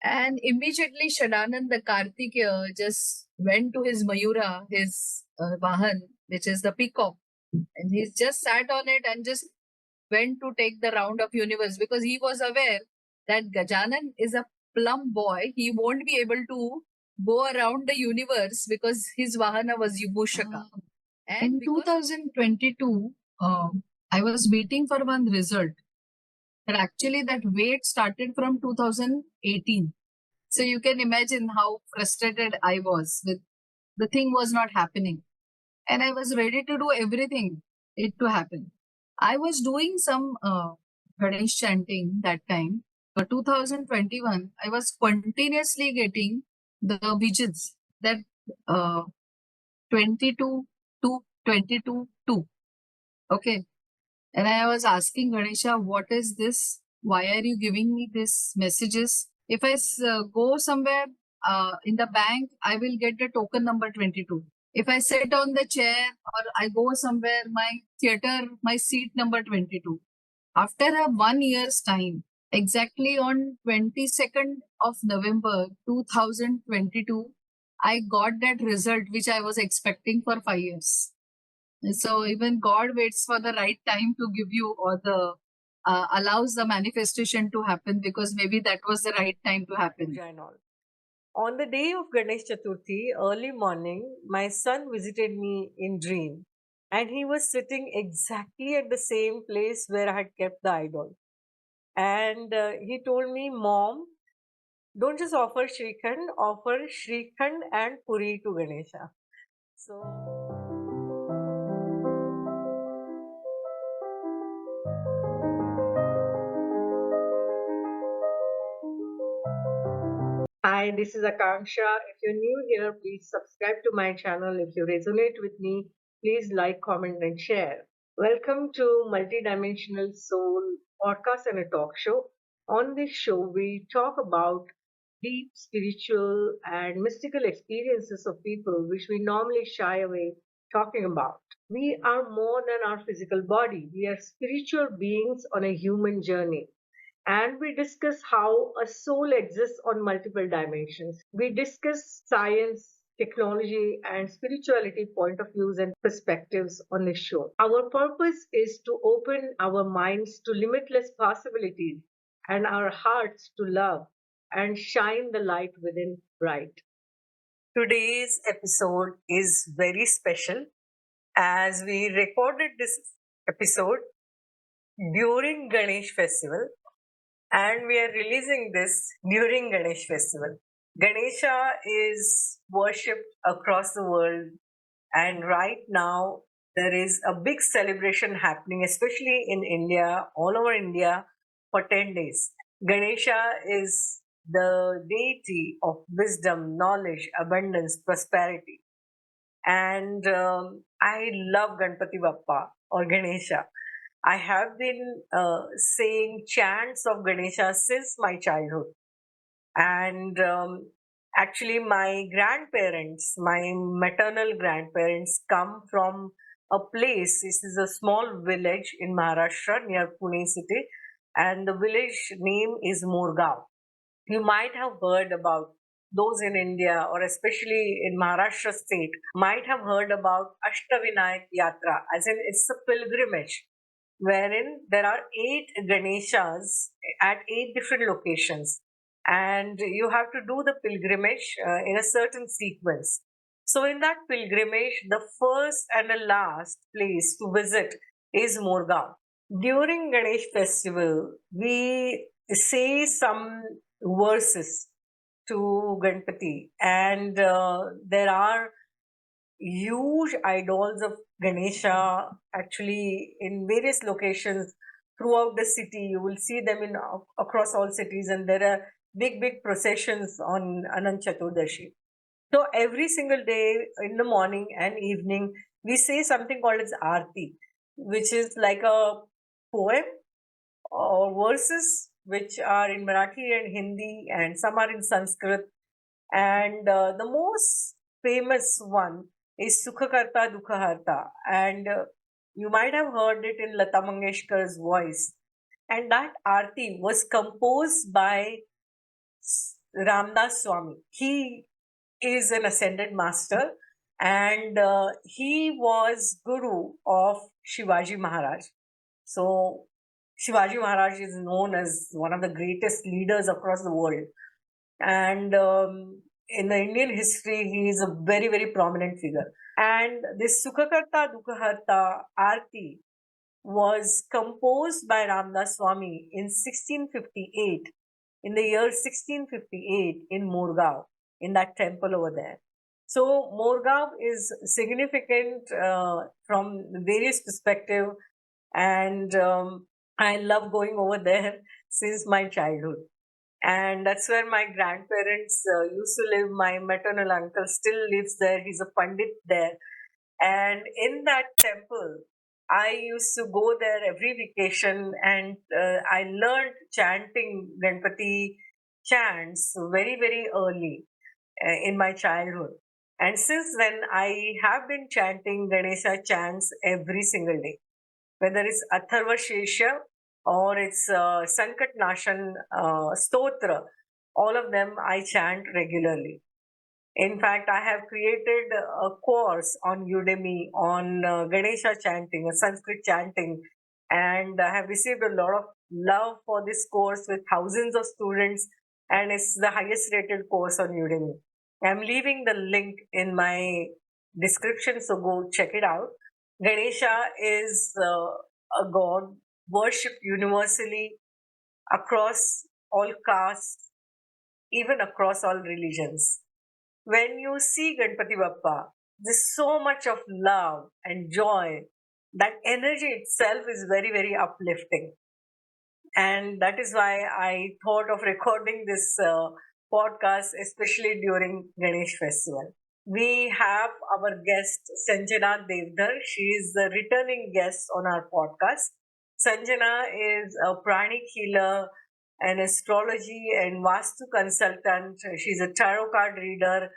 And immediately Shadanand the Kartikeya just went to his Mayura, his Vahan, which is the peacock, and he just sat on it and just went to take the round of universe because he was aware that Gajanan is a plump boy. He won't be able to go around the universe because his Vahana was Yubushaka. And in 2022, I was waiting for one result. And actually, that wait started from 2018. So you can imagine how frustrated I was with the thing was not happening. And I was ready to do everything it to happen. I was doing some Ganesh chanting that time. 2021, I was continuously getting the vigils that uh, 22 to 22 2. Okay. And I was asking Ganesha, what is this? Why are you giving me these messages? If I go somewhere in the bank, I will get the token number 22. If I sit on the chair or I go somewhere, my theater, my seat number 22. After a 1 year's time, exactly on 22nd of November 2022, I got that result which I was expecting for 5 years. So even God waits for the right time to give you or the allows the manifestation to happen because maybe that was the right time to happen. And all. On the day of Ganesh Chaturthi, early morning, my son visited me in dream, and he was sitting exactly at the same place where I had kept the idol. And he told me, "Mom, don't just offer Shrikhand, offer Shrikhand and Puri to Ganesha." So. Hi, this is Akanksha. If you're new here, please subscribe to my channel. If you resonate with me, please like, comment, and share. Welcome to Multidimensional Soul podcast and a talk show. On this show, we talk about deep spiritual and mystical experiences of people which we normally shy away talking about. We are more than our physical body, we are spiritual beings on a human journey, and we discuss how a soul exists on multiple dimensions. We discuss science, technology, and spirituality point of views and perspectives on this show. Our purpose is to open our minds to limitless possibilities and our hearts to love and shine the light within bright. Today's episode is very special as we recorded this episode during Ganesh festival, and we are releasing this during Ganesh festival. Ganesha is worshipped across the world, and right now there is a big celebration happening, especially in India, all over India, for 10 days. Ganesha is the deity of wisdom, knowledge, abundance, prosperity. And I love Ganpati Bappa or Ganesha. I have been saying chants of Ganesha since my childhood. And actually, my grandparents, my maternal grandparents, come from a place. This is a small village in Maharashtra near Pune city, and the village name is Morgaon. You might have heard about those in India or especially in Maharashtra state might have heard about Ashtavinayak Yatra, as in it's a pilgrimage wherein there are 8 Ganeshas at 8 different locations, and you have to do the pilgrimage in a certain sequence. So, in that pilgrimage, the first and the last place to visit is Morgaon. During Ganesh festival, we say some verses to Ganpati, and there are huge idols of Ganesha actually in various locations throughout the city. You will see them in across all cities, and there are big processions on Anant Chaturdashi. So every single day in the morning and evening, we say something called as Aarti, which is like a poem or verses which are in Marathi and Hindi, and some are in Sanskrit. And the most famous one is Sukhakarta Dukhaharta. And you might have heard it in Lata Mangeshkar's voice. And that Aarti was composed by Ramdas Swami. He is an ascended master, and he was guru of Shivaji Maharaj. So Shivaji Maharaj is known as one of the greatest leaders across the world, and in the Indian history, he is a very, very prominent figure. And this Sukhakarta Dukhaharta Aarti was composed by Ramdas Swami in 1658, in the year 1658 in Morgaon, in that temple over there. So Morgaon is significant from various perspective, and I love going over there since my childhood. And that's where my grandparents used to live. My maternal uncle still lives there. He's a pandit there. And in that temple, I used to go there every vacation, and I learned chanting Ganpati chants very, very early in my childhood. And since then, I have been chanting Ganesha chants every single day, whether it's Atharva Shesha or it's Sankat Nashan Stotra. All of them I chant regularly. In fact, I have created a course on Udemy on Ganesha chanting, Sanskrit chanting, and I have received a lot of love for this course with thousands of students, and it's the highest rated course on Udemy. I'm leaving the link in my description, so go check it out. Ganesha is a god worshipped universally across all castes, even across all religions. When you see Ganpati Bappa, there's so much of love and joy. That energy itself is very, very uplifting. And that is why I thought of recording this podcast, especially during Ganesh Festival. We have our guest, Sanjana Devdar. She is the returning guest on our podcast. Sanjana is a pranic healer, an astrology and Vastu consultant. She's a tarot card reader,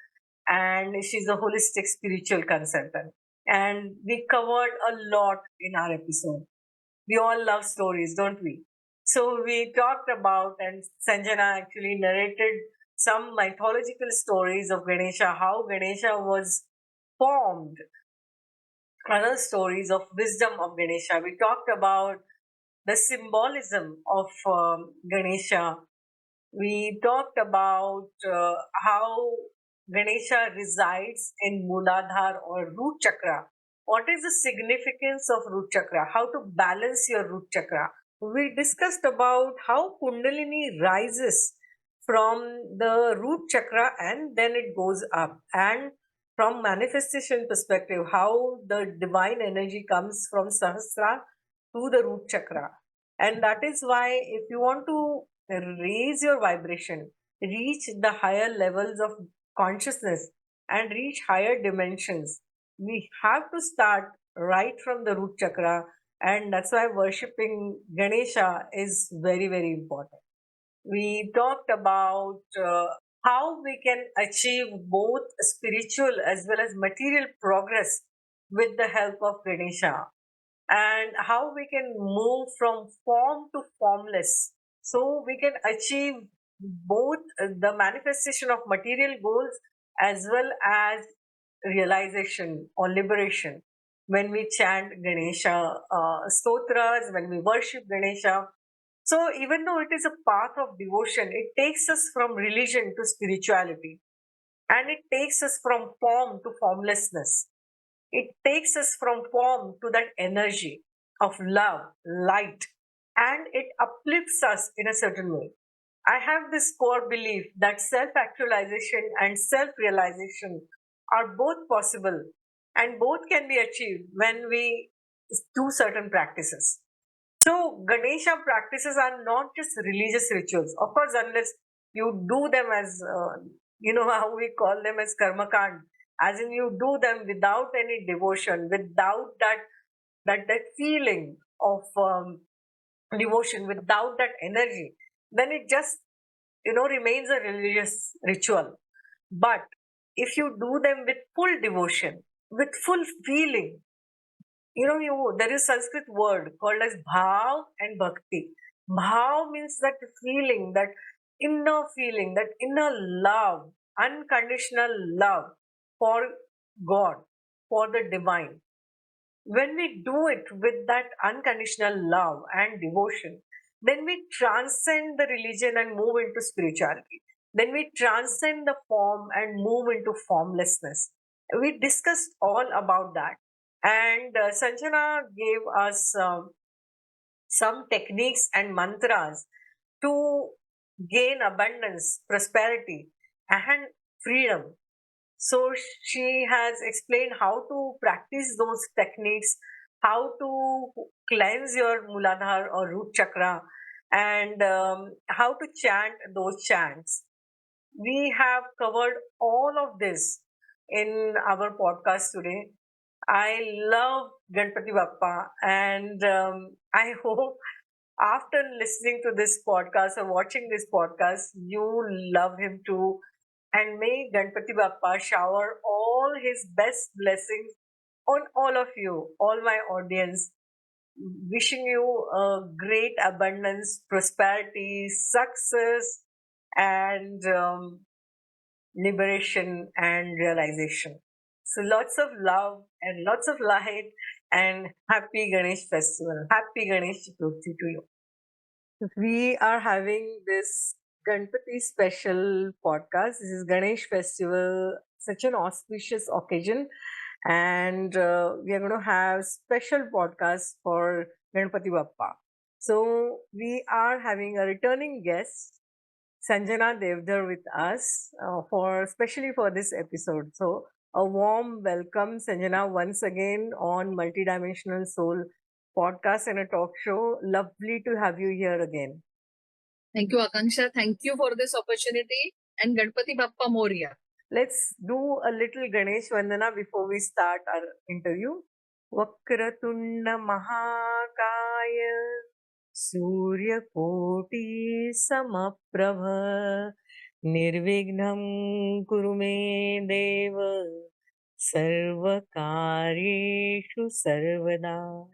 and she's a holistic spiritual consultant. And we covered a lot in our episode. We all love stories, don't we? So we talked about, and Sanjana actually narrated some mythological stories of Ganesha, how Ganesha was formed, other stories of wisdom of Ganesha. We talked about the symbolism of Ganesha. We talked about how Ganesha resides in Muladhara or root chakra. What is the significance of root chakra? How to balance your root chakra? We discussed about how Kundalini rises from the root chakra and then it goes up. And from manifestation perspective, how the divine energy comes from Sahasra to the root chakra. And that is why if you want to raise your vibration, reach the higher levels of consciousness and reach higher dimensions, we have to start right from the root chakra. And that's why worshipping Ganesha is very, very important. We talked about how we can achieve both spiritual as well as material progress with the help of Ganesha, and how we can move from form to formless, so we can achieve both the manifestation of material goals as well as realization or liberation when we chant Ganesha stotras, when we worship Ganesha. So even though it is a path of devotion, it takes us from religion to spirituality, and it takes us from form to formlessness. It takes us from form to that energy of love, light, and it uplifts us in a certain way. I have this core belief that self actualization and self realization are both possible, and both can be achieved when we do certain practices. So, Ganesha practices are not just religious rituals, of course, unless you do them as, how we call them as karmakand, as in you do them without any devotion, without that feeling of devotion, without that energy, then it just remains a religious ritual. But if you do them with full devotion, with full feeling, there is Sanskrit word called as bhav and bhakti. Bhav means that feeling, that inner feeling, that inner love, unconditional love for God, for the divine. When we do it with that unconditional love and devotion, then we transcend the religion and move into spirituality. Then we transcend the form and move into formlessness. We discussed all about that. And Sanjana gave us some techniques and mantras to gain abundance, prosperity, and freedom. So she has explained how to practice those techniques, how to cleanse your Muladhara or root chakra, and how to chant those chants. We have covered all of this in our podcast today. I love Ganpati Bappa, and I hope after listening to this podcast or watching this podcast, you love him too. And may Ganpati Bappa shower all his best blessings on all of you, all my audience. Wishing you a great abundance, prosperity, success, and liberation and realization. So lots of love and lots of light, and happy Ganesh festival. Happy Ganesh Chaturthi to you. We are having this Ganpati special podcast. This is Ganesh festival, such an auspicious occasion, and we are going to have special podcast for Ganpati Bappa. So we are having a returning guest, Sanjana Devdar, with us for especially for this episode. So a warm welcome, Sanjana, once again on Multidimensional Soul podcast and a talk show. Lovely to have you here again. Thank you, Akanksha. Thank you for this opportunity. And Ganpati Bappa Moria. Let's do a little Ganesh Vandana before we start our interview. Vakratunda Mahakaya Surya Koti Samaprabha Nirvignam Kurume Deva Sarvakaryeshu Sarvada.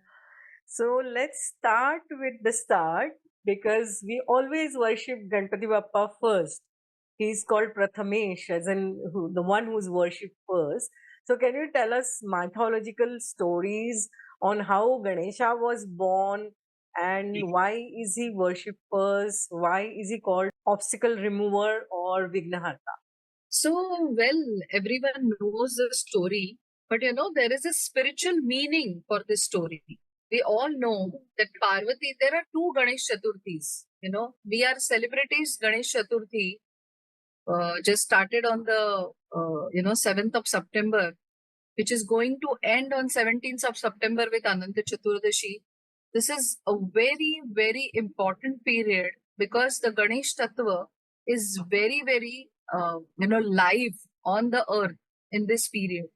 So let's start with the start, because we always worship Ganpati Bappa first. He's called Prathamesh, as in the one who's worshipped first. So can you tell us mythological stories on how Ganesha was born and why is he worshipped first? Why is he called obstacle remover or Vignaharta? So, well, everyone knows the story, but there is a spiritual meaning for this story. We all know that Parvati, there are two Ganesh Chaturthis. We are celebrating Ganesh Chaturthi, just started on the, 7th of September, which is going to end on 17th of September with Ananta Chaturdashi. This is a very, very important period because the Ganesh Tattva is very, very, live on the earth in this period.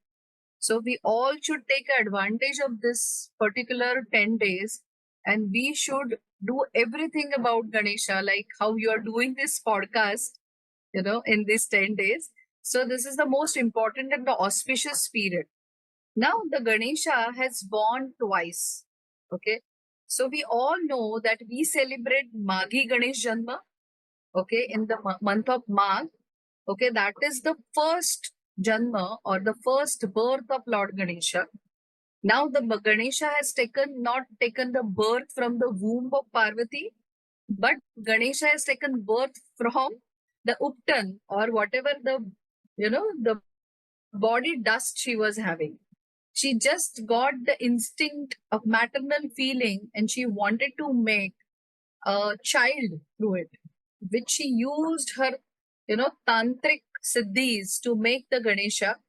So we all should take advantage of this particular 10 days, and we should do everything about Ganesha, like how you are doing this podcast, in these 10 days. So this is the most important and the auspicious period. Now the Ganesha has born twice. Okay. So we all know that we celebrate Maghi Ganesh Janma, okay, in the month of Magh. Okay, that is the first Janma or the first birth of Lord Ganesha. Now the Ganesha has not taken the birth from the womb of Parvati, but Ganesha has taken birth from the uptan or whatever the body dust she was having. She just got the instinct of maternal feeling and she wanted to make a child through it, which she used her, tantric siddhis to make the Ganesha.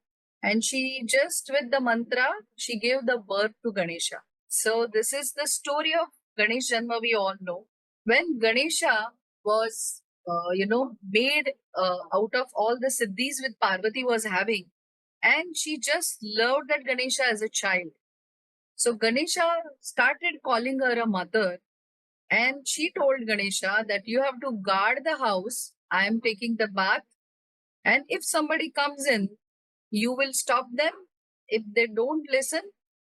And she just with the mantra, she gave the birth to Ganesha. So this is the story of Ganesh Janma we all know. When Ganesha was, made out of all the siddhis with Parvati was having, and she just loved that Ganesha as a child. So Ganesha started calling her a mother, and she told Ganesha that you have to guard the house. I am taking the bath, and if somebody comes in, you will stop them. If they don't listen,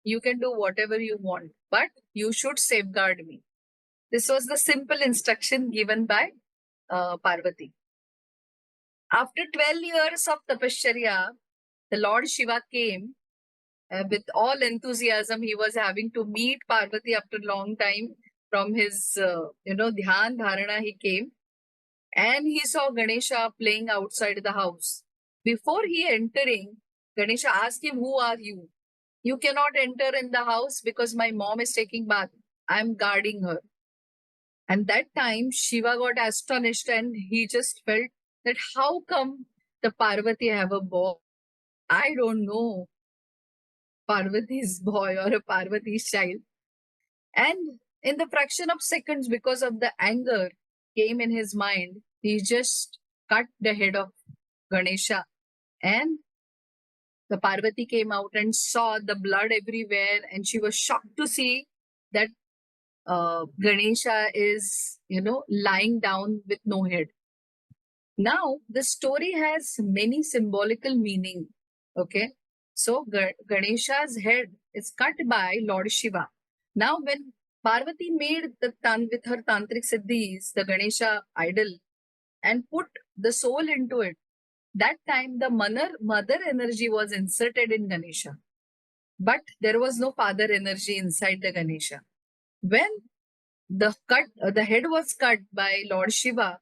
you can do whatever you want, but you should safeguard me. This was the simple instruction given by Parvati. After 12 years of tapasya, the Lord Shiva came with all enthusiasm. He was having to meet Parvati after a long time from his, dhyan dharana. He came and he saw Ganesha playing outside the house. Before he entering, Ganesha asked him, "Who are you? You cannot enter in the house because my mom is taking bath. I'm guarding her." And that time Shiva got astonished and he just felt that how come the Parvati have a boy? I don't know Parvati's boy or a Parvati's child. And in the fraction of seconds, because of the anger came in his mind, he just cut the head of Ganesha. And the Parvati came out and saw the blood everywhere, and she was shocked to see that Ganesha is, lying down with no head. Now, the story has many symbolical meaning. Okay. So, Ganesha's head is cut by Lord Shiva. Now, when Parvati made with her tantric siddhis, the Ganesha idol, and put the soul into it, that time the mother energy was inserted in Ganesha. But there was no father energy inside the Ganesha. When the head was cut by Lord Shiva,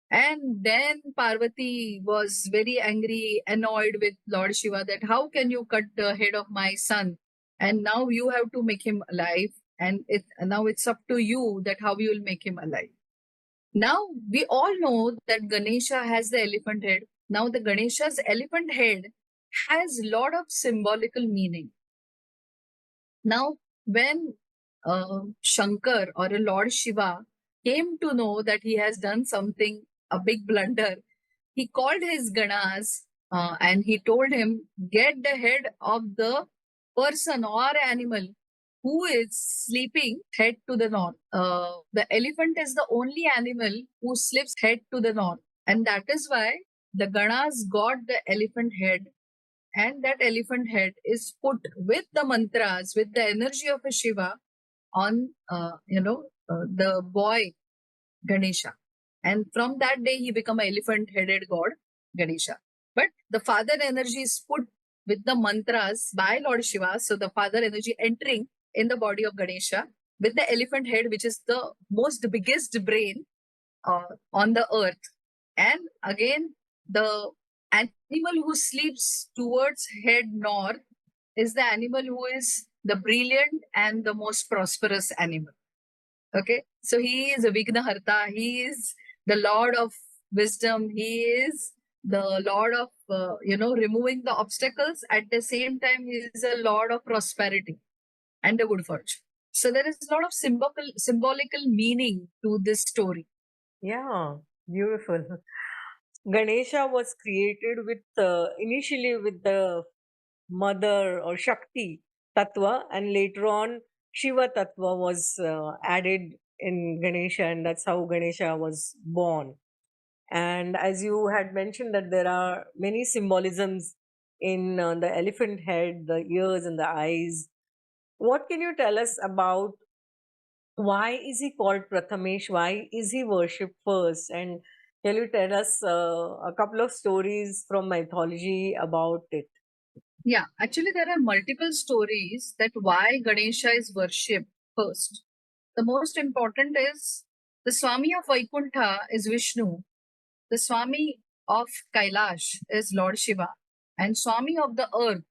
and then Parvati was very angry, annoyed with Lord Shiva that how can you cut the head of my son? And now you have to make him alive. And now it's up to you that how you will make him alive. Now we all know that Ganesha has the elephant head. Now the Ganesha's elephant head has a lot of symbolical meaning. Now when Shankar or a Lord Shiva came to know that he has done something, a big blunder, he called his Ganas and he told him, get the head of the person or animal who is sleeping head to the north. The elephant is the only animal who sleeps head to the north. And that is why the Ganas got the elephant head, and that elephant head is put with the mantras, with the energy of a Shiva on, the boy Ganesha. And from that day, he became an elephant-headed god, Ganesha. But the father energy is put with the mantras by Lord Shiva. So the father energy entering in the body of Ganesha with the elephant head, which is the most biggest brain on the earth. And again, the animal who sleeps towards head north is the animal who is the brilliant and the most prosperous animal. Okay, so he is a Vignaharta. He is the Lord of wisdom. He is the Lord of removing the obstacles. At the same time, he is a Lord of prosperity and a good fortune. So there is a lot of symbolical meaning to this story. Yeah, beautiful. Ganesha was created with initially with the mother or Shakti Tattva, and later on Shiva Tattva was added in Ganesha, and that's how Ganesha was born. And as you had mentioned, that there are many symbolisms in the elephant head, the ears, and the eyes. What can you tell us about why is he called Prathamesh? Why is he worshipped first? And can you tell us a couple of stories from mythology about it? Yeah, actually, there are multiple stories that why Ganesha is worshipped first. The most important is the Swami of Vaikuntha is Vishnu. The Swami of Kailash is Lord Shiva, and Swami of the earth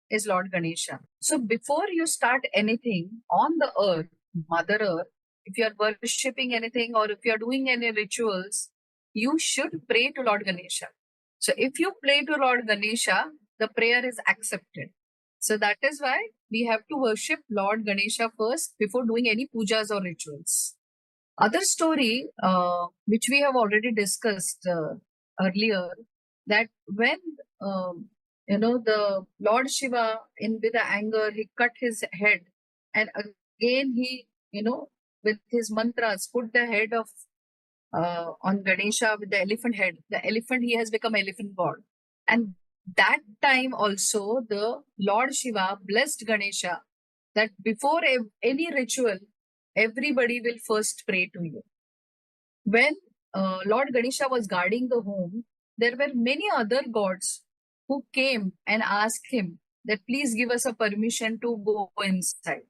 is Lord Ganesha. So before you start anything on the earth, Mother Earth, if you are worshipping anything or if you are doing any rituals, you should pray to Lord Ganesha. So if you pray to Lord Ganesha, the prayer is accepted. So that is why we have to worship Lord Ganesha first before doing any pujas or rituals. Other story, which we have already discussed earlier, that when the Lord Shiva, in with the anger, he cut his head, and again he, with his mantras, put the head of on Ganesha with the elephant head. The elephant, he has become elephant god, and that time also the Lord Shiva blessed Ganesha that before any ritual, everybody will first pray to you. When Lord Ganesha was guarding the home, there were many other gods who came and asked him that please give us a permission to go inside.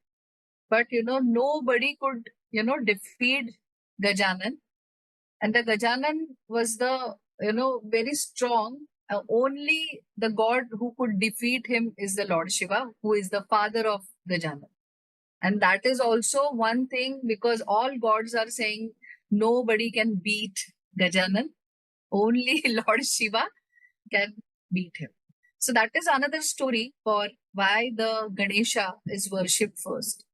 But nobody could defeat Gajanan, and the Gajanan was the very strong. Only the god who could defeat him is the Lord Shiva, who is the father of Gajanan. And that is also one thing, because all gods are saying nobody can beat Gajanan. Only Lord Shiva can beat him. So that is another story for why the Ganesha is worshipped first.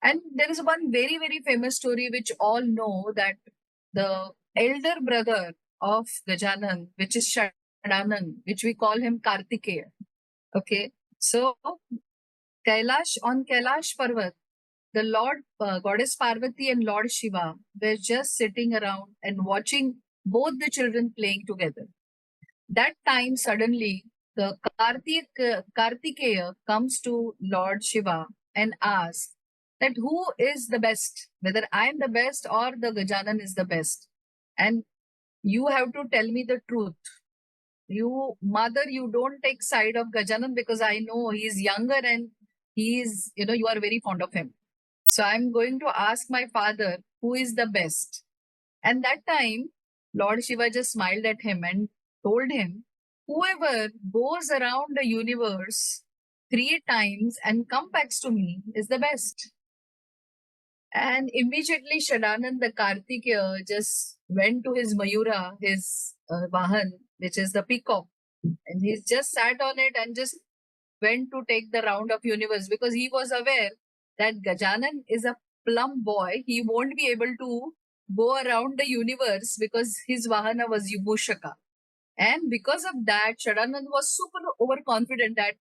And there is one very, very famous story which all know, that the elder brother of Gajanan, which is Shadanan, which we call him Kartikeya. Okay. So on Kailash Parvat, the Lord, Goddess Parvati and Lord Shiva were just sitting around and watching both the children playing together. That time, suddenly, the Kartikeya comes to Lord Shiva and asks that who is the best, whether I am the best or the Gajanan is the best. And you have to tell me the truth. You, mother, you don't take side of Gajanan, because I know he is younger and he is, you are very fond of him. So I'm going to ask my father who is the best. And that time, Lord Shiva just smiled at him and told him, whoever goes around the universe 3 times and comes back to me is the best. And immediately Shadanand the Kartikeya just went to his Mayura, his Vahan, which is the peacock. And he just sat on it and just went to take the round of universe, because he was aware that Gajanan is a plump boy. He won't be able to go around the universe because his Vahana was Yubushaka. And because of that, Shadanand was super overconfident that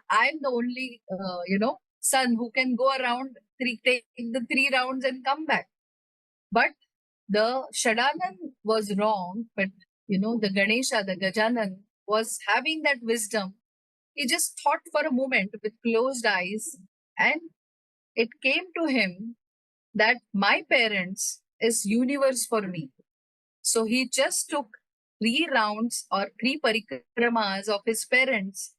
I'm the only, son who can go around take the 3 rounds and come back. But the Shadanand was wrong. But, the Ganesha, the Gajanan, was having that wisdom. He just thought for a moment with closed eyes, and it came to him that my parents is universe for me. So he just took 3 rounds or 3 parikramas of his parents,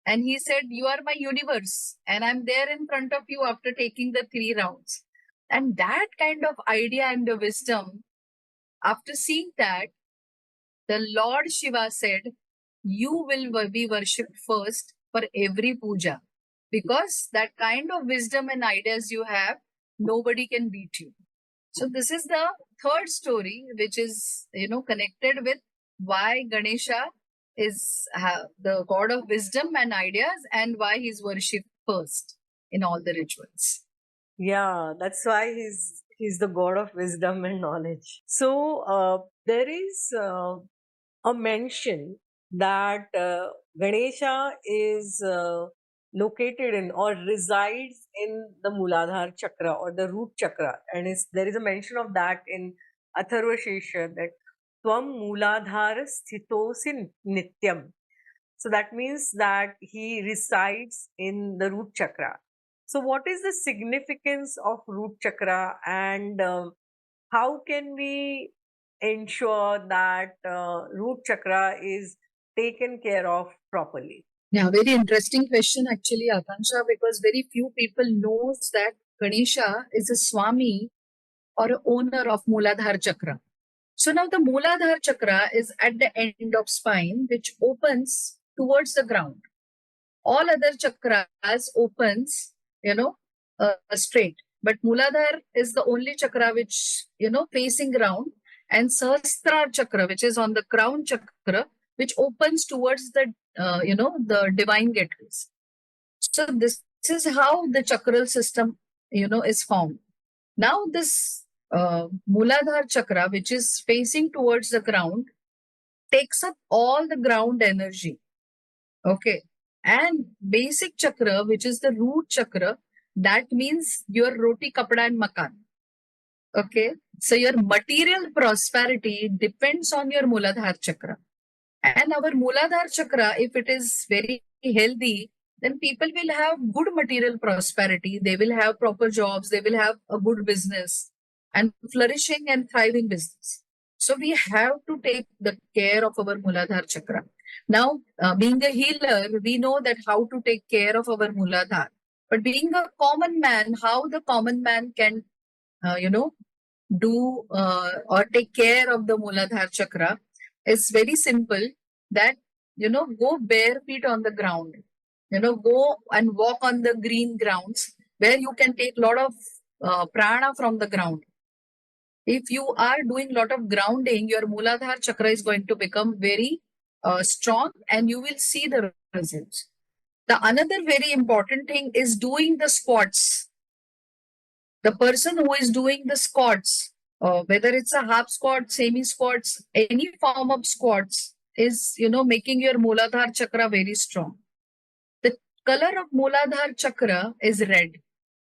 and he said, you are my universe and I'm there in front of you after taking the 3 rounds. And that kind of idea and the wisdom, after seeing that, the Lord Shiva said, you will be worshipped first for every puja, because that kind of wisdom and ideas you have, nobody can beat you. So this is the third story, which is, connected with why Ganesha is the god of wisdom and ideas, and why he's worshipped first in all the rituals. Yeah, that's why he's the god of wisdom and knowledge. So there is a mention that Ganesha is located in or resides in the Muladhara chakra or the root chakra, and there is a mention of that in Atharva Shesha, that Tvam Muladhara Sthitosi Nityam. So that means that he resides in the root chakra. So what is the significance of root chakra, and how can we ensure that root chakra is taken care of properly? Yeah, very interesting question actually, Akansha, because very few people knows that Ganesha is a Swami or a owner of Muladhara chakra. So now the Muladhara chakra is at the end of spine, which opens towards the ground. All other chakras opens, straight. But Muladhara is the only chakra which, facing ground, and Sahasrara chakra, which is on the crown chakra, which opens towards the, the divine gateways. So this is how the chakral system, is formed. Now this Muladhara chakra, which is facing towards the ground, takes up all the ground energy. Okay. And basic chakra, which is the root chakra, that means your roti, kapda and makan. Okay. So your material prosperity depends on your Muladhara chakra. And our Muladhara chakra, if it is very healthy, then people will have good material prosperity. They will have proper jobs. They will have a good business and flourishing and thriving business. So we have to take the care of our Muladhara chakra. Now, being a healer, we know that how to take care of our Muladhara. But being a common man, how the common man can, do or take care of the Muladhara chakra is very simple. That, go bare feet on the ground. Go and walk on the green grounds where you can take a lot of prana from the ground. If you are doing a lot of grounding, your Muladhara chakra is going to become very strong and you will see the results. The another very important thing is doing the squats. The person who is doing the squats, whether it's a half squat, semi squats, any form of squats, is making your Muladhara chakra very strong. The color of Muladhara chakra is red,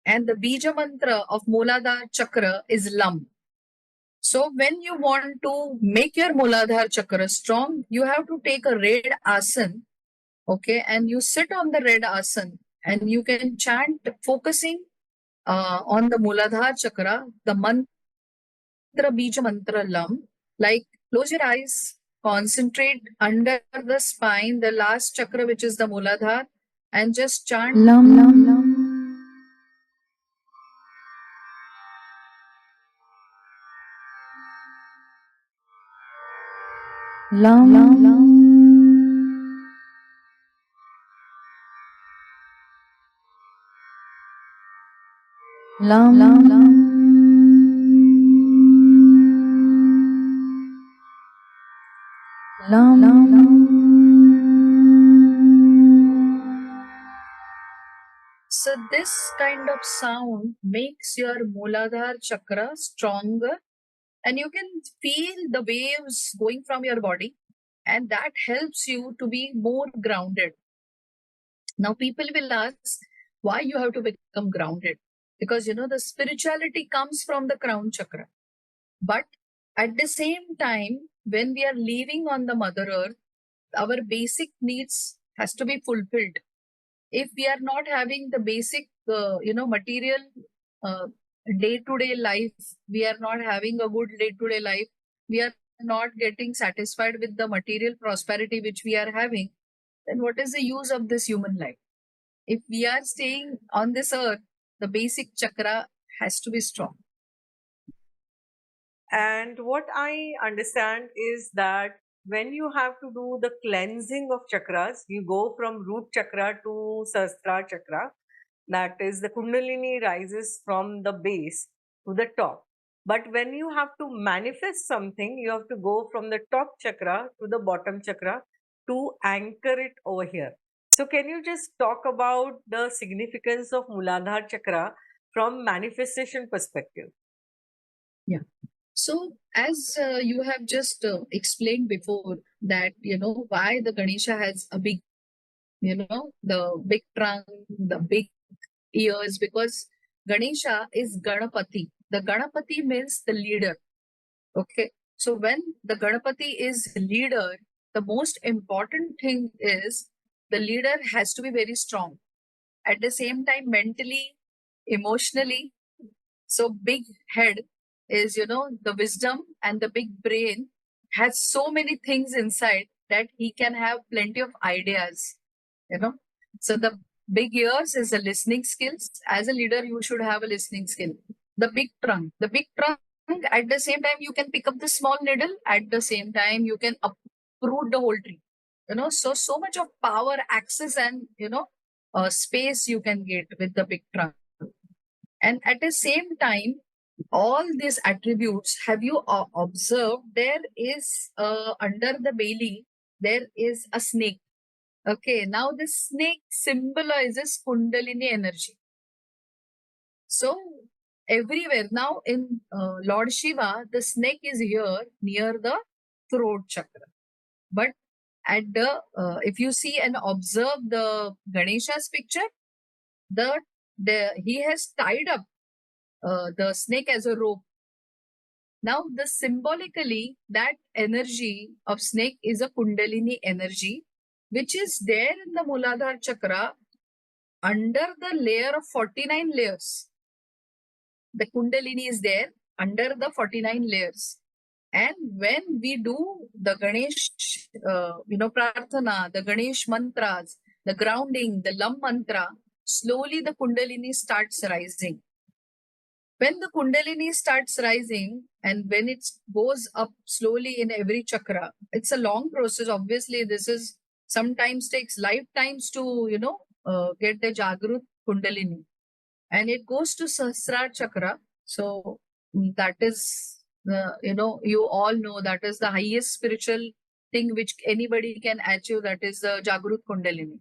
and the Bija mantra of Muladhara chakra is Lam. So when you want to make your Muladhara chakra strong, you have to take a red asan, okay, and you sit on the red asan and you can chant focusing on the Muladhara chakra, the mantra Bija mantra Lam. Like close your eyes, concentrate under the spine, the last chakra which is the Muladhara, and just chant Lam Lam Lam. Lam Lam Lam. Lam Lam Lam. Lam Lam Lam. So this kind of sound makes your Muladhara chakra stronger, and you can feel the waves going from your body, and that helps you to be more grounded. Now people will ask why you have to become grounded, because the spirituality comes from the crown chakra. But at the same time, when we are living on the mother earth, our basic needs has to be fulfilled. If we are not having the basic material day-to-day life, we are not having a good day-to-day life, we are not getting satisfied with the material prosperity which we are having, then what is the use of this human life? If we are staying on this earth, the basic chakra has to be strong. And what I understand is that when you have to do the cleansing of chakras, you go from root chakra to Sahasrara chakra. That is, the Kundalini rises from the base to the top. But when you have to manifest something, you have to go from the top chakra to the bottom chakra to anchor it over here. So, can you just talk about the significance of Muladhara chakra from manifestation perspective? Yeah. So, as you have just explained before, that why the Ganesha has a big, the big trunk, the big ears, because Ganesha is Ganapati. The Ganapati means the leader. Okay. So when the Ganapati is leader, the most important thing is the leader has to be very strong. At the same time, mentally, emotionally. So big head is, the wisdom, and the big brain has so many things inside that he can have plenty of ideas, So the big ears is the listening skills. As a leader, you should have a listening skill. The big trunk, at the same time, you can pick up the small needle. At the same time, you can uproot the whole tree. So much of power, access, and space you can get with the big trunk. And at the same time, all these attributes, have you observed there is under the belly, there is a snake. Okay, now this snake symbolizes Kundalini energy. So everywhere now in Lord Shiva, the snake is here near the throat chakra. But at the if you see and observe the Ganesha's picture, he has tied up the snake as a rope. Now, the symbolically, that energy of snake is a Kundalini energy, which is there in the Muladhara chakra under the layer of 49 layers. The Kundalini is there under the 49 layers. And when we do the Ganesh, Prarthana, the Ganesh mantras, the grounding, the Lam mantra, slowly the Kundalini starts rising. When the Kundalini starts rising and when it goes up slowly in every chakra, it's a long process. Obviously, this is sometimes takes lifetimes to, get the Jagrut Kundalini. And it goes to Sahasrara chakra. So that is, you all know that is the highest spiritual thing which anybody can achieve. That is the Jagrut Kundalini.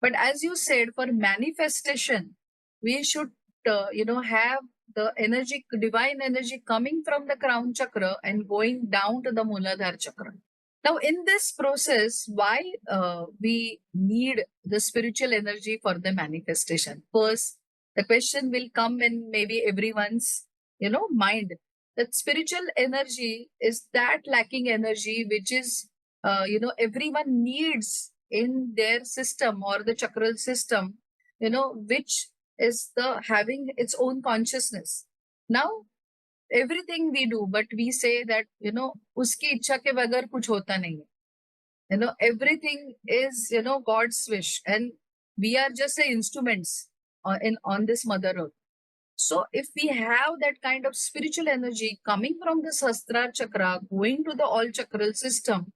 But as you said, for manifestation, we should, have the energy, divine energy coming from the crown chakra and going down to the Muladhara chakra. Now, in this process, why we need the spiritual energy for the manifestation? First, the question will come in maybe everyone's, mind. That spiritual energy is that lacking energy, which is, everyone needs in their system or the chakral system, which is the having its own consciousness. Now, everything we do, but we say that, uski ichha ke bagar kuch hota nahi hai. Everything is, God's wish, and we are just the instruments on this mother earth. So if we have that kind of spiritual energy coming from the Sahasrara chakra, going to the all chakral system,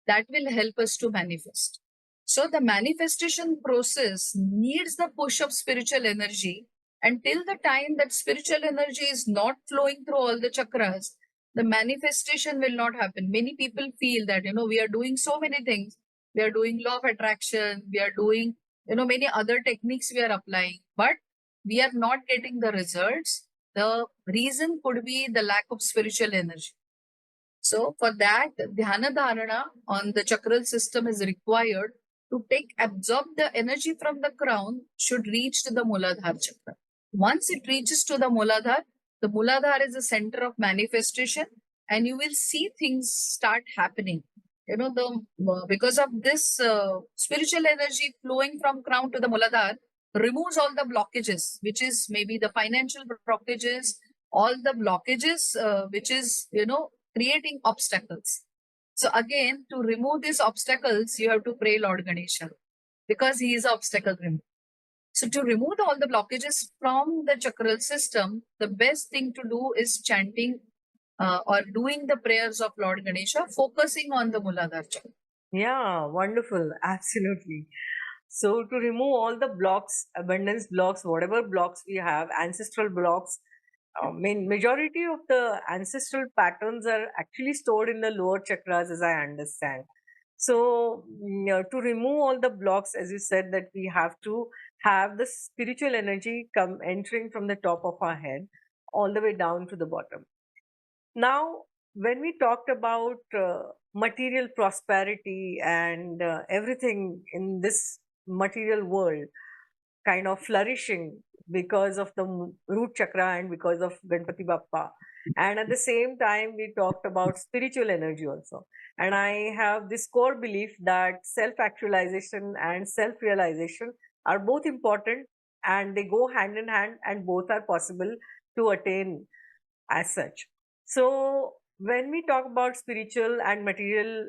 that will help us to manifest. So the manifestation process needs the push of spiritual energy. Until the time that spiritual energy is not flowing through all the chakras, the manifestation will not happen. Many people feel that, we are doing so many things. We are doing law of attraction. We are doing, many other techniques we are applying, but we are not getting the results. The reason could be the lack of spiritual energy. So for that, dhyana dharana on the chakral system is required to absorb the energy from the crown should reach to the Muladhara chakra. Once it reaches to the Muladhara is the center of manifestation, and you will see things start happening. Because of this spiritual energy flowing from crown to the Muladhara removes all the blockages, which is maybe the financial blockages, all the blockages, which is, creating obstacles. So again, to remove these obstacles, you have to pray Lord Ganesha because he is obstacle remover. So to remove all the blockages from the chakral system, the best thing to do is chanting or doing the prayers of Lord Ganesha, focusing on the Muladhara chakra. Yeah, wonderful. Absolutely. So, to remove all the blocks, abundance blocks, whatever blocks we have, ancestral blocks, majority of the ancestral patterns are actually stored in the lower chakras, as I understand. So, to remove all the blocks, as you said, that we have to have the spiritual energy come entering from the top of our head all the way down to the bottom. Now, when we talked about material prosperity and everything in this material world kind of flourishing because of the root chakra and because of Ganpati Bappa. And at the same time, we talked about spiritual energy also. And I have this core belief that self actualization and self realization are both important and they go hand in hand, and both are possible to attain as such. So, when we talk about spiritual and material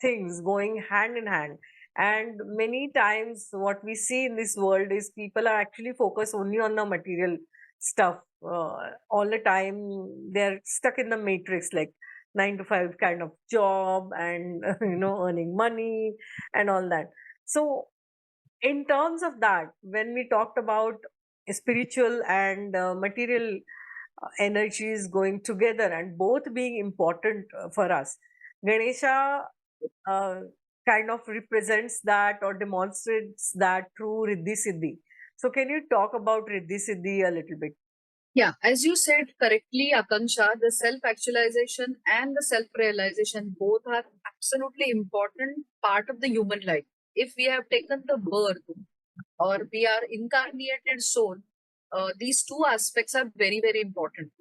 things going hand in hand, and many times what we see in this world is people are actually focused only on the material stuff all the time. They're stuck in the matrix, like 9 to 5 kind of job, and earning money and all that. So, in terms of that, when we talked about spiritual and material energies going together and both being important for us, Ganesha uh, kind of represents that or demonstrates that through Riddhi Siddhi. So, can you talk about Riddhi Siddhi a little bit? Yeah, as you said correctly, Akanksha, the self actualization and the self realization both are absolutely important part of the human life. If we have taken the birth or we are incarnated soul, these two aspects are very, very important.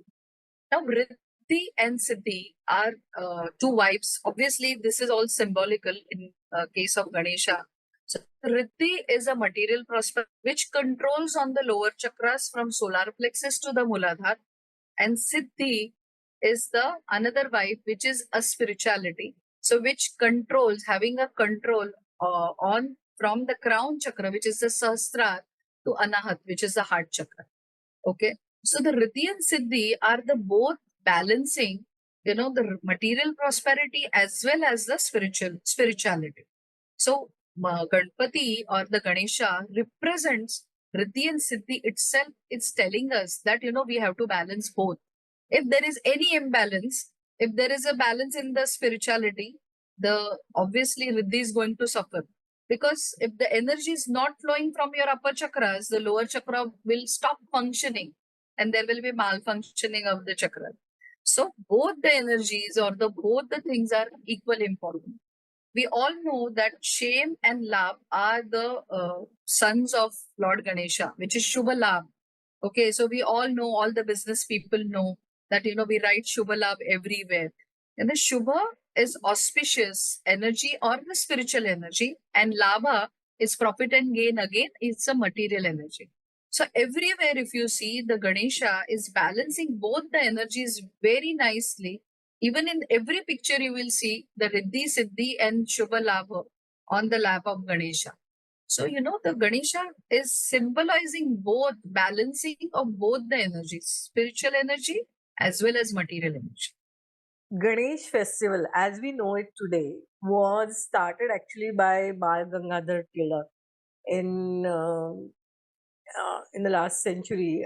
Now, Riddhi and Siddhi are two wives. Obviously, this is all symbolical in case of Ganesha. So, Riddhi is a material prospect which controls on the lower chakras from solar plexus to the Muladhara, and Siddhi is the another vibe, which is a spirituality. So which controls, having a control on from the crown chakra, which is the Sahasrara, to Anahat, which is the heart chakra. Okay. So the Riddhi and Siddhi are the both balancing, the material prosperity as well as the spirituality. So Ganpati or the Ganesha represents Riddhi and Siddhi itself. It's telling us that, we have to balance both. If there is any imbalance, if there is a balance in the spirituality, the obviously Riddhi is going to suffer. Because if the energy is not flowing from your upper chakras, the lower chakra will stop functioning and there will be malfunctioning of the chakra. So both the energies or both the things are equally important. We all know that shame and love are the sons of Lord Ganesha, which is Shubha Labh. Okay, so we all know, all the business people know that, we write Shubha Labh everywhere. And the Shubha is auspicious energy or the spiritual energy, and Labha is profit and gain again, it's a material energy. So everywhere, if you see, the Ganesha is balancing both the energies very nicely. Even in every picture, you will see the Riddhi, Siddhi, and Shubha Labha on the lap of Ganesha. So, the Ganesha is symbolizing both, balancing of both the energies, spiritual energy as well as material energy. Ganesh festival, as we know it today, was started actually by Bal Gangadhar Tilak in the last century,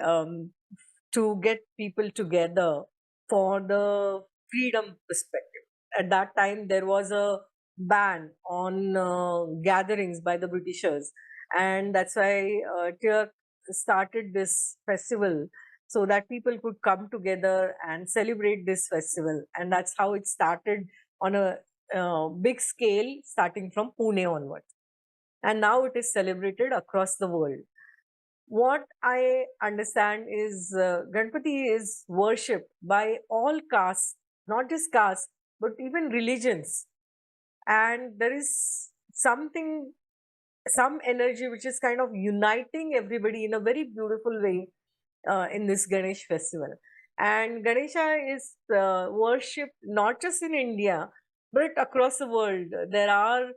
to get people together for the freedom perspective. At that time, there was a ban on gatherings by the Britishers, and that's why Tilak started this festival so that people could come together and celebrate this festival. And that's how it started on a big scale, starting from Pune onwards. And now it is celebrated across the world. What I understand is Ganpati is worshipped by all castes, not just castes, but even religions. And there is some energy which is kind of uniting everybody in a very beautiful way in this Ganesh festival. And Ganesha is worshipped not just in India, but across the world. There are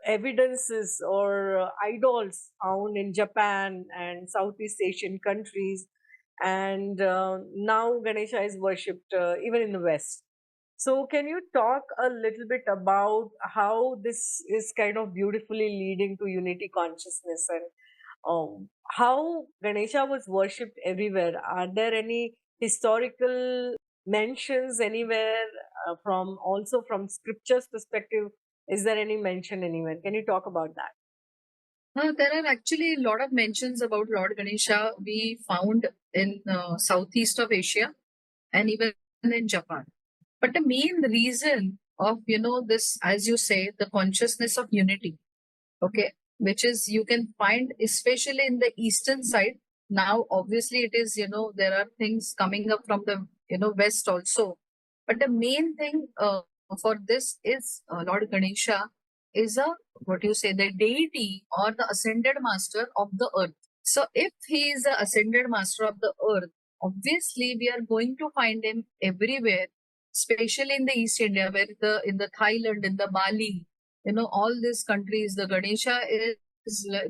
evidences or idols found in Japan and Southeast Asian countries. And now Ganesha is worshipped even in the West. So, can you talk a little bit about how this is kind of beautifully leading to unity consciousness and how Ganesha was worshipped everywhere? Are there any historical mentions anywhere from also from scriptures perspective? Is there any mention anywhere? Can you talk about that? There are actually a lot of mentions about Lord Ganesha we found in southeast of Asia and even in Japan. But the main reason of, this, as you say, the consciousness of unity, okay, which is you can find especially in the eastern side. Now, obviously, it is, there are things coming up from the, west also. But the main thing for this is Lord Ganesha is what you say, the deity or the ascended master of the earth. So if he is the ascended master of the earth, obviously we are going to find him everywhere, especially in the East India, where in the Thailand, in the Bali, all these countries, the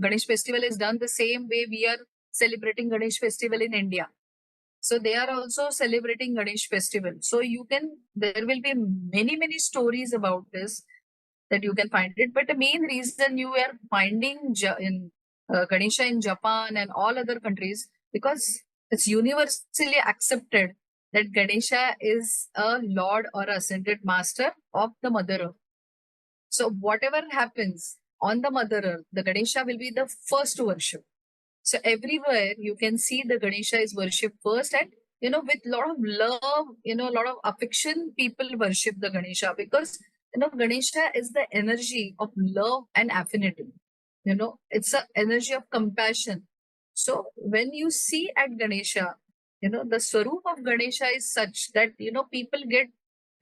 Ganesh festival is done the same way we are celebrating Ganesh festival in India. So they are also celebrating Ganesh festival. So there will be many stories about this that you can find it. But the main reason you are finding in Ganesha in Japan and all other countries, because it's universally accepted that Ganesha is a lord or ascended master of the Mother Earth. So whatever happens on the Mother Earth, the Ganesha will be the first to worship. So everywhere you can see the Ganesha is worshipped first, and with a lot of love, a lot of affection, people worship the Ganesha because Ganesha is the energy of love and affinity. It's an energy of compassion. So when you see at Ganesha, the Swaroop of Ganesha is such that people get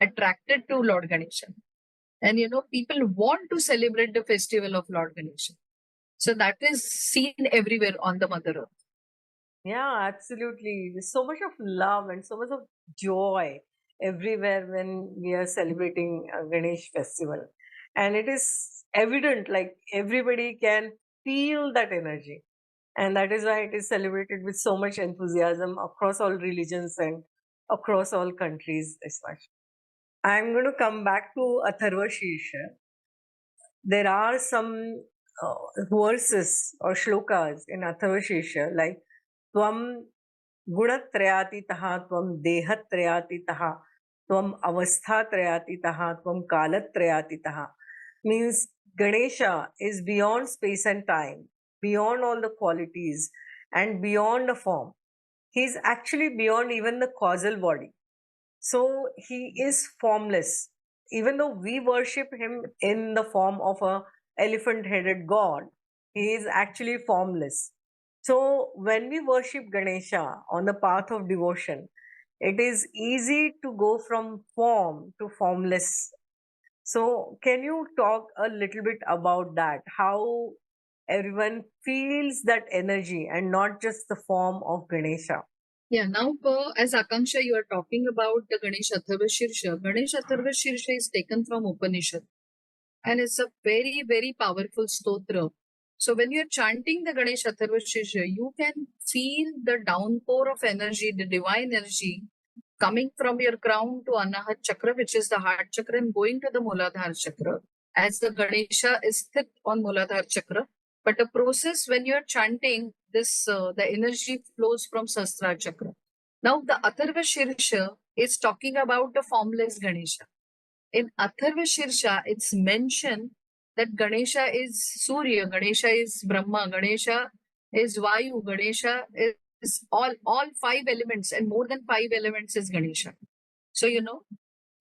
attracted to Lord Ganesha. And people want to celebrate the festival of Lord Ganesha. So that is seen everywhere on the Mother Earth. Yeah, absolutely. There's so much of love and so much of joy everywhere when we are celebrating a Ganesh festival. And it is evident, like everybody can feel that energy. And that is why it is celebrated with so much enthusiasm across all religions and across all countries this much. I'm going to come back to Atharva Shirsha. There are some verses or shlokas in Atharva Shirsha like Tvam Gunatrayatitaha, Tvam Dehatrayatitaha, Tvam Avasthatrayatitaha, Tvam Kalatrayatitaha. Means Ganesha is beyond space and time, beyond all the qualities, and beyond the form. He is actually beyond even the causal body. So he is formless. Even though we worship him in the form of a elephant-headed god, he is actually formless. So when we worship Ganesha on the path of devotion, it is easy to go from form to formless. So can you talk a little bit about that? How everyone feels that energy and not just the form of Ganesha? Yeah, now as Akanksha, you are talking about the Ganesh Atharva Shirsha. Ganesh Atharva Shirsha is taken from Upanishad and it's a very, very powerful stotra. So when you're chanting the Ganesh Atharva Shirsha, you can feel the downpour of energy, the divine energy coming from your crown to Anahat Chakra, which is the heart chakra, and going to the Muladhara Chakra, as the Ganesha is sthit on Muladhara Chakra. But the process when you're chanting this, the energy flows from Sahasrara Chakra. Now, the Atharva Shirsha is talking about the formless Ganesha. In Atharva Shirsha, it's mentioned that Ganesha is Surya, Ganesha is Brahma, Ganesha is Vayu, Ganesha is all five elements, and more than five elements is Ganesha. So,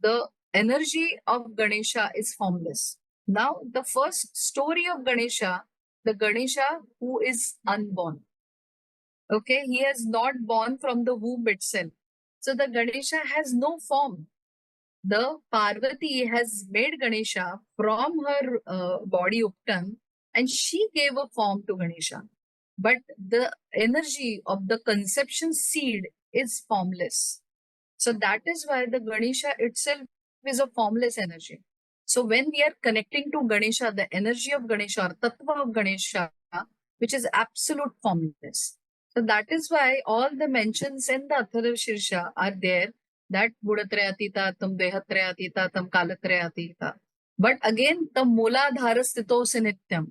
the energy of Ganesha is formless. Now, the first story of Ganesha, the Ganesha who is unborn. Okay, he has not born from the womb itself. So, the Ganesha has no form. The Parvati has made Ganesha from her body Uptan, and she gave a form to Ganesha. But the energy of the conception seed is formless. So that is why the Ganesha itself is a formless energy. So when we are connecting to Ganesha, the energy of Ganesha, or Tattva of Ganesha, which is absolute formless. So that is why all the mentions in the Atharva Shirsha are there, that Budatrayatita, Tam Dehatrayatita, Tam Kalatrayatita. But again, the Muladhara Sthitos Nityam.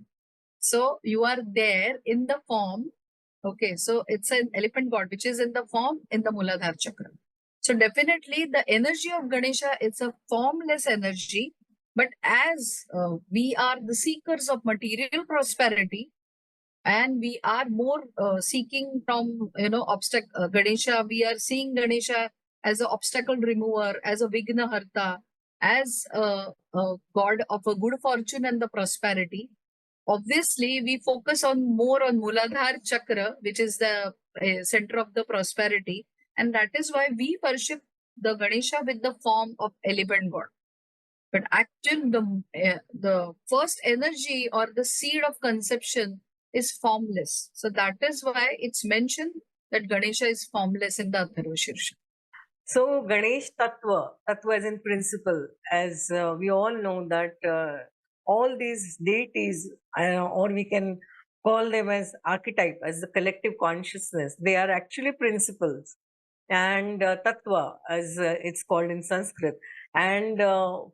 So you are there in the form. Okay, so it's an elephant god which is in the form in the Muladhara Chakra. So definitely the energy of Ganesha is a formless energy. But as we are the seekers of material prosperity, and we are more seeking from Ganesha, we are seeing Ganesha as an obstacle remover, as a Vigna Harta, as a god of a good fortune and the prosperity. Obviously, we focus on more on Muladhara Chakra, which is the center of the prosperity, and that is why we worship the Ganesha with the form of elephant god. But actually, the first energy or the seed of conception is formless. So that is why it's mentioned that Ganesha is formless in the Atharva Shirsha. So Ganesh Tattva as in principle, as we all know that all these deities, or we can call them as archetype, as the collective consciousness, they are actually principles. And Tattva, as it's called in Sanskrit. And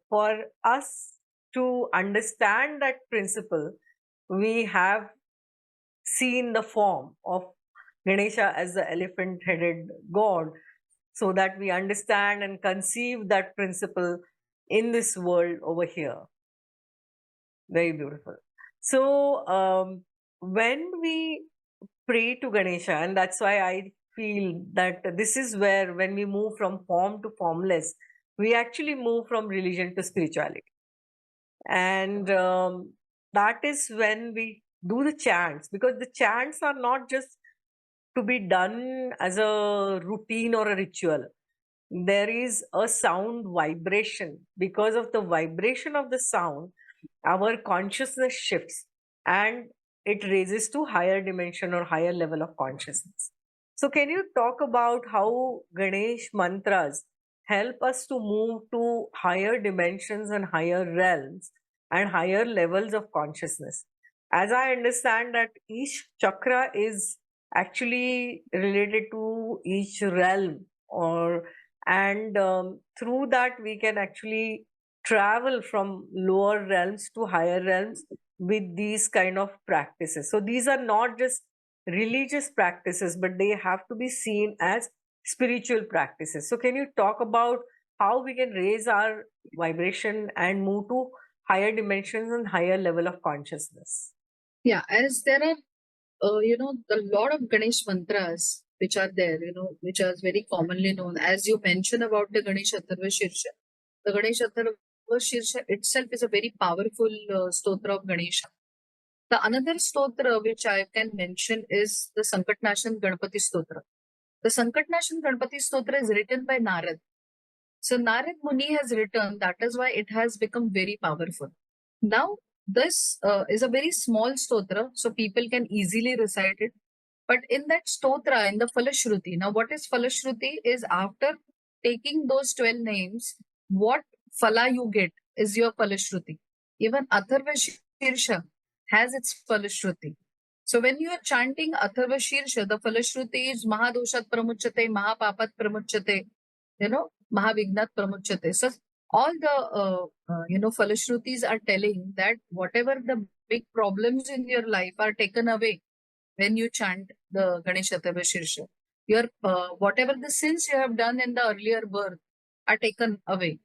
for us to understand that principle, we have seen the form of Ganesha as the elephant-headed god, so that we understand and conceive that principle in this world over here. Very beautiful. So when we pray to Ganesha, and that's why I feel that this is where, when we move from form to formless, we actually move from religion to spirituality. And that is when we do the chants, because the chants are not just to be done as a routine or a ritual. There is a sound vibration. Because of the vibration of the sound, our consciousness shifts and it raises to higher dimension or higher level of consciousness. So can you talk about how Ganesh mantras help us to move to higher dimensions and higher realms and higher levels of consciousness. As I understand that each chakra is actually related to each realm, or and through that we can actually travel from lower realms to higher realms with these kind of practices. So these are not just religious practices, but they have to be seen as spiritual practices. So can you talk about how we can raise our vibration and move to higher dimensions and higher level of consciousness? Yeah, as there are, a lot of Ganesh mantras which are there, which are very commonly known. As you mentioned about the Ganesh Atharva Shirsha, the Ganesh Atharva Shirsha itself is a very powerful stotra of Ganesha. The another stotra which I can mention is the Sankatnashan Ganpati Stotra. The Sankatnashan Ganpati Stotra is written by Narad. So Narad Muni has written, that is why it has become very powerful. Now, this is a very small stotra, so people can easily recite it. But in that stotra, in the Falashruti, now what is Falashruti is after taking those 12 names, what Phala you get is your Falashruti. Even Atharva Shirsha has its Falashruti. So when you are chanting Atharva Shirsha, the Falashruti is Mahadoshat Pramuchate, Mahapapat Pramuchate, Mahavignat Pramuchate. So all the, Falashrutis are telling that whatever the big problems in your life are taken away when you chant the Ganesh Atharva Shirsha. Your whatever the sins you have done in the earlier birth are taken away,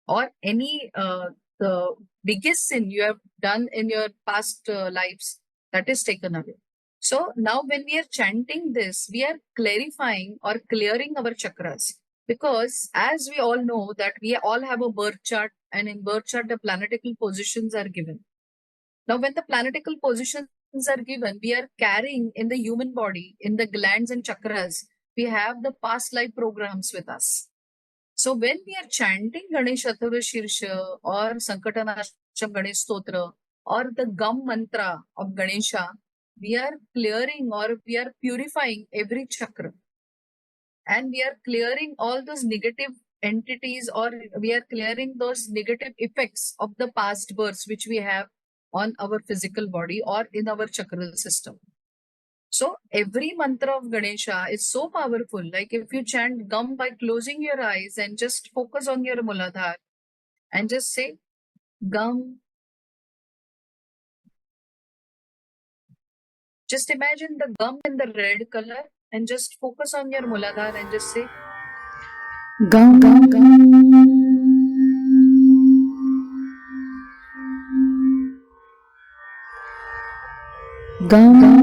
or any the biggest sin you have done in your past lives, that is taken away. So now when we are chanting this, we are clarifying or clearing our chakras, because as we all know that we all have a birth chart, and in birth chart the planetical positions are given. Now, when the planetical positions are given, we are carrying in the human body, in the glands and chakras, we have the past life programs with us. So, when we are chanting Ganesh Atharva Shirsha or Sankatanasham Ganesh Stotra or the Gam mantra of Ganesha, we are clearing or we are purifying every chakra, and we are clearing all those negative entities, or we are clearing those negative effects of the past births which we have on our physical body or in our chakral system. So every mantra of Ganesha is so powerful. Like if you chant Gam by closing your eyes and just focus on your Muladhar and just say Gam. Just imagine the gum in the red color and just focus on your Muladhar and just say Gum, Gum, Gum. Gum, Gum,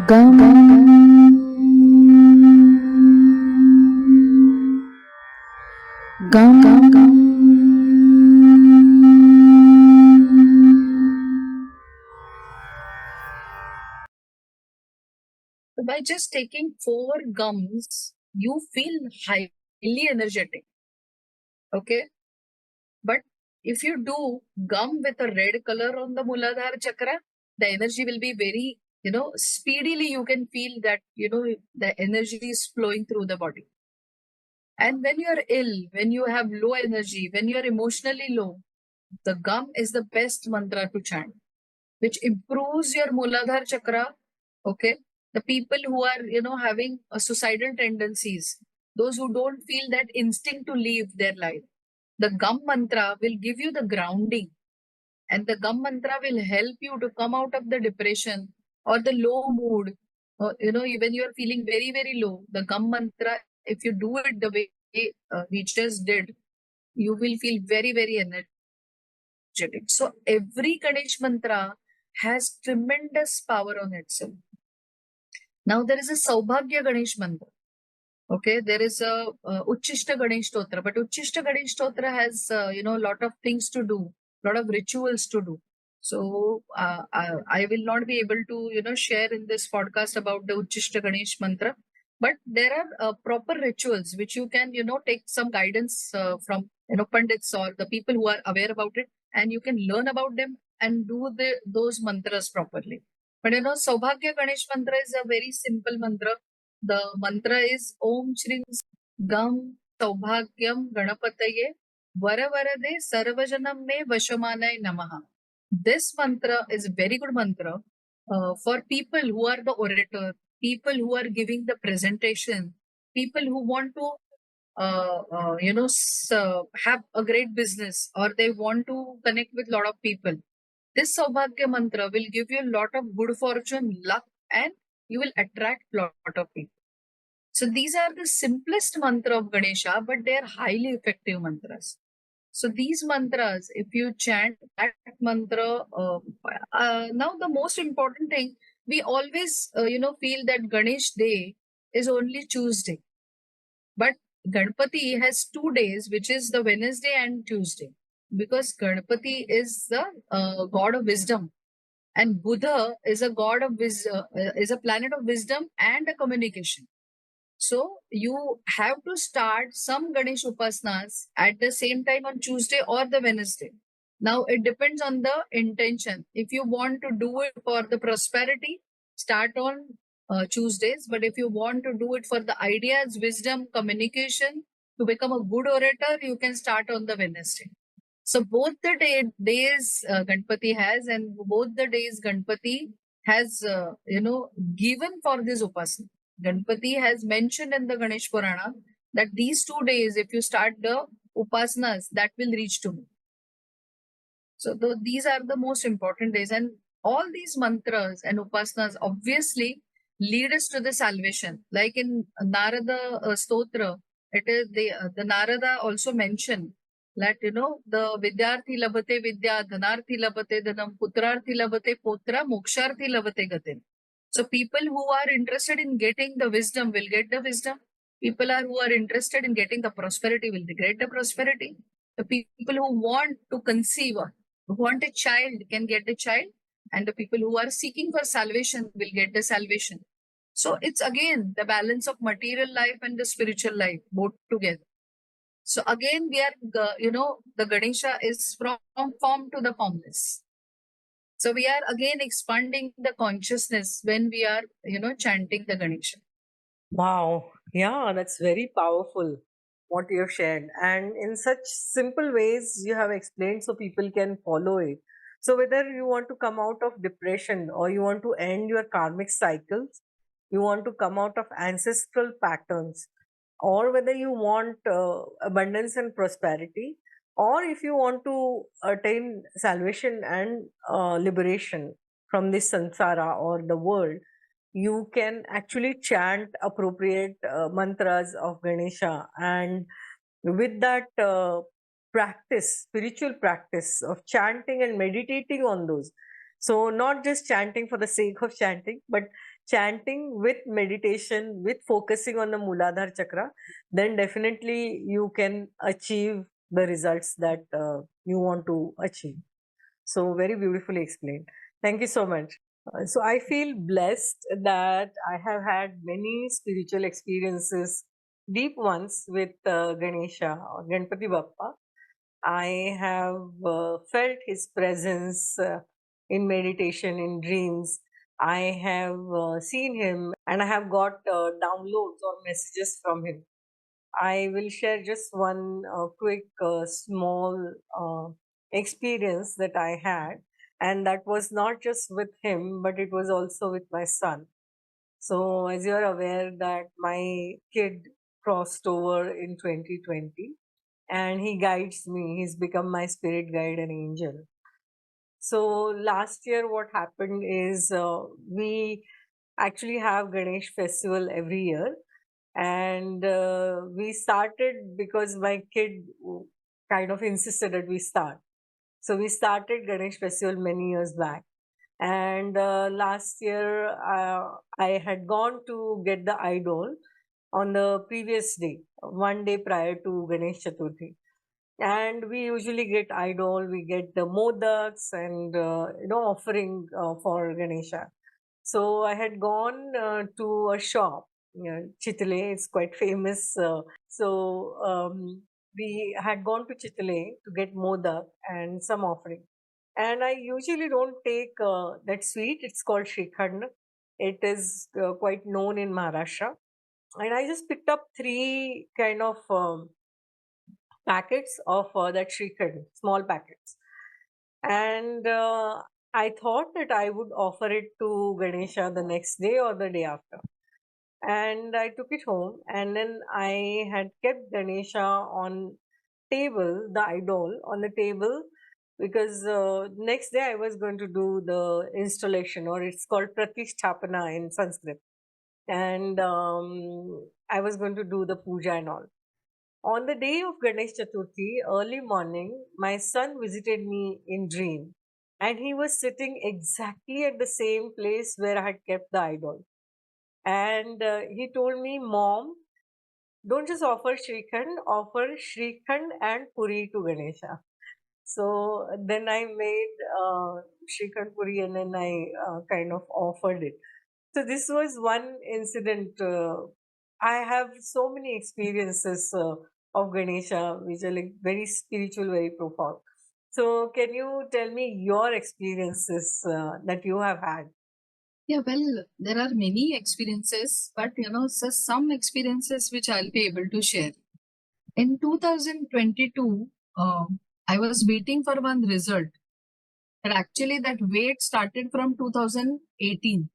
Gum, Gum, Gum, Gum. By just taking 4 gums, you feel highly energetic. Okay. But if you do gum with a red color on the Muladhara chakra, the energy will be very, speedily you can feel that, the energy is flowing through the body. And when you are ill, when you have low energy, when you are emotionally low, the gum is the best mantra to chant, which improves your Muladhara chakra. Okay. The people who are, having suicidal tendencies, those who don't feel that instinct to live their life, the Gam mantra will give you the grounding, and the Gam mantra will help you to come out of the depression or the low mood. When you are feeling very, very low, the Gam mantra, if you do it the way we just did, you will feel very, very energetic. So every Ganesh mantra has tremendous power on itself. Now there is a Saubhagya Ganesh mantra. Okay, there is a Uchishta Ganesh Stotra, but Uchishta Ganesh Stotra has a lot of things to do, lot of rituals to do. So I will not be able to share in this podcast about the Uchishta Ganesh mantra, but there are proper rituals which you can take some guidance from pandits or the people who are aware about it, and you can learn about them and do those mantras properly. But Saubhagya Ganesh mantra is a very simple mantra. The mantra is Om Shri Gam Saubhagyam Ganapataye Varavarade Sarvajanam Me Vashamanay Namaha. This mantra is a very good mantra for people who are the orator, people who are giving the presentation, people who want to have a great business or they want to connect with a lot of people. This Saubhagya mantra will give you a lot of good fortune, luck, and you will attract a lot of people. So these are the simplest mantra of Ganesha, but they are highly effective mantras. So these mantras, if you chant that mantra, now the most important thing, we always, feel that Ganesh Day is only Tuesday. But Ganpati has 2 days, which is the Wednesday and Tuesday, because Ganpati is the god of wisdom, and Buddha is a god of wisdom, is a planet of wisdom and a communication. So you have to start some Ganesh Upasanas at the same time on Tuesday or the Wednesday. Now it depends on the intention. If you want to do it for the prosperity, start on Tuesdays. But if you want to do it for the ideas, wisdom, communication, to become a good orator, you can start on the Wednesday. So both the days Ganpati has, and both the days Ganpati has, given for this upasana. Ganpati has mentioned in the Ganesh Purana that these 2 days, if you start the upasanas, that will reach to me. So these are the most important days, and all these mantras and upasanas obviously lead us to the salvation. Like in Narada Stotra, it is the Narada also mentioned that the Vidyarthi labate vidya, Dhanarthi labate dhanam, Putrarthi labate putra, Moksharthi labate gatin. So people who are interested in getting the wisdom will get the wisdom. People who are interested in getting the prosperity will get the prosperity. The people who want to conceive, who want a child can get the child, and the people who are seeking for salvation will get the salvation. So it's again the balance of material life and the spiritual life both together. So again, we are the Ganesha is from form to the formless. So we are again expanding the consciousness when we are chanting the Ganesha. Wow. Yeah, that's very powerful what you have shared. And in such simple ways, you have explained so people can follow it. So, whether you want to come out of depression or you want to end your karmic cycles, you want to come out of ancestral patterns, or whether you want abundance and prosperity, or if you want to attain salvation and liberation from this samsara or the world, you can actually chant appropriate mantras of Ganesha, and with that spiritual practice of chanting and meditating on those. So, not just chanting for the sake of chanting, but chanting with meditation, with focusing on the Muladhara chakra, then definitely you can achieve the results that you want to achieve. So, very beautifully explained. Thank you so much. So I feel blessed that I have had many spiritual experiences, deep ones with Ganesha or Ganpati Bappa. I have felt his presence in meditation, in dreams. I have seen him and I have got downloads or messages from him. I will share just one quick, small experience that I had, and that was not just with him, but it was also with my son. So, as you are aware, that my kid crossed over in 2020, and he guides me. He's become my spirit guide and angel. So, last year, what happened is we actually have Ganesh festival every year, and we started because my kid kind of insisted that we start. So we started Ganesh festival many years back, and last year I had gone to get the idol on the previous day, one day prior to Ganesh Chaturthi. And we usually get idol, we get the modaks and offering for Ganesha. So I had gone to a shop, Chitale. It's quite famous. So we had gone to Chitale to get modak and some offering. And I usually don't take that sweet. It's called Shrikhand. It is quite known in Maharashtra. And I just picked up three kind of packets of that Shrikhand, small packets. And I thought that I would offer it to Ganesha the next day or the day after. And I took it home, and then I had kept Ganesha on table, the idol on the table, because next day I was going to do the installation, or it's called Pratisthapana in Sanskrit, and I was going to do the puja and all. On the day of Ganesh Chaturthi, early morning, my son visited me in dream, and he was sitting exactly at the same place where I had kept the idol. And he told me, Mom, don't just offer Shrikhand, offer Shrikhand and Puri to Ganesha. So then I made Shrikhand Puri, and then I kind of offered it. So this was one incident. I have so many experiences of Ganesha, which are like very spiritual, very profound. So can you tell me your experiences that you have had? Yeah, well, there are many experiences, but so some experiences which I'll be able to share. In 2022, I was waiting for one result, but actually that wait started from 2018.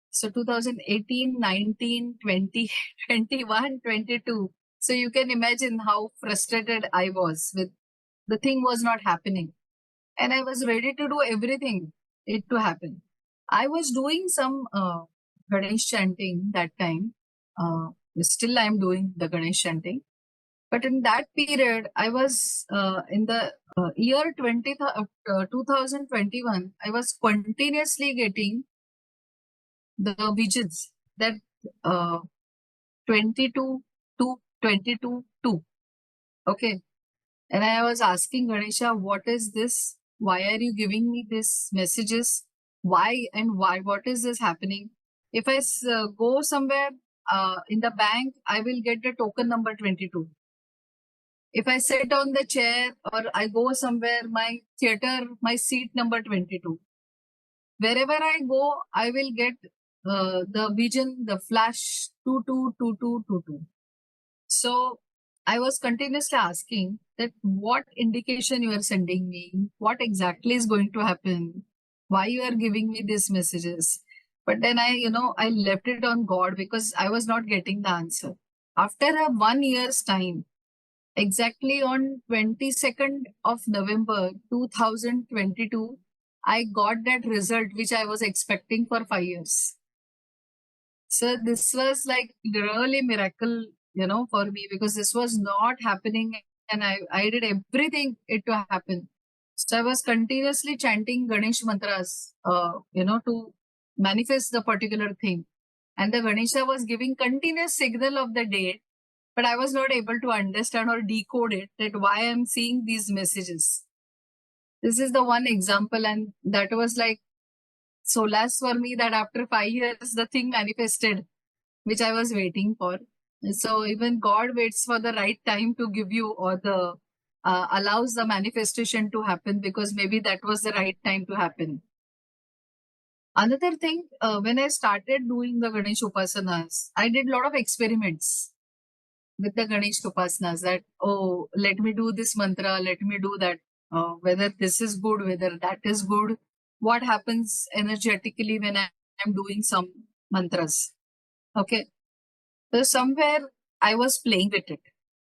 So 2018, 19, 20, 21, 22. So you can imagine how frustrated I was with the thing was not happening. And I was ready to do everything it to happen. I was doing some Ganesh chanting that time. Still, I'm doing the Ganesh chanting. But in that period, I was in the year 2021, I was continuously getting the visions that uh, 22 to 22 2. Okay. And I was asking Ganesha, what is this? Why are you giving me these messages? Why and why? What is this happening? If I go somewhere in the bank, I will get the token number 22. If I sit on the chair or I go somewhere, my theater, my seat number 22. Wherever I go, I will get the vision, the flash 222222. So I was continuously asking that what indication you are sending me, what exactly is going to happen, why you are giving me these messages. But then I left it on God because I was not getting the answer. After a 1 year's time, exactly on 22nd of November 2022, I got that result which I was expecting for 5 years. So this was like really miracle, for me because this was not happening and I did everything it to happen. So I was continuously chanting Ganesh mantras, to manifest the particular thing. And the Ganesha was giving continuous signal of the date, but I was not able to understand or decode it that why I'm seeing these messages. This is the one example, and that was like solace for me that after 5 years the thing manifested which I was waiting for. So even God waits for the right time to give you or the allows the manifestation to happen because maybe that was the right time to happen. Another thing, when I started doing the Ganesh Upasanas, I did a lot of experiments with the Ganesh Upasanas that, oh, let me do this mantra, let me do that, whether this is good, whether that is good, what happens energetically when I'm doing some mantras. Okay. So somewhere I was playing with it,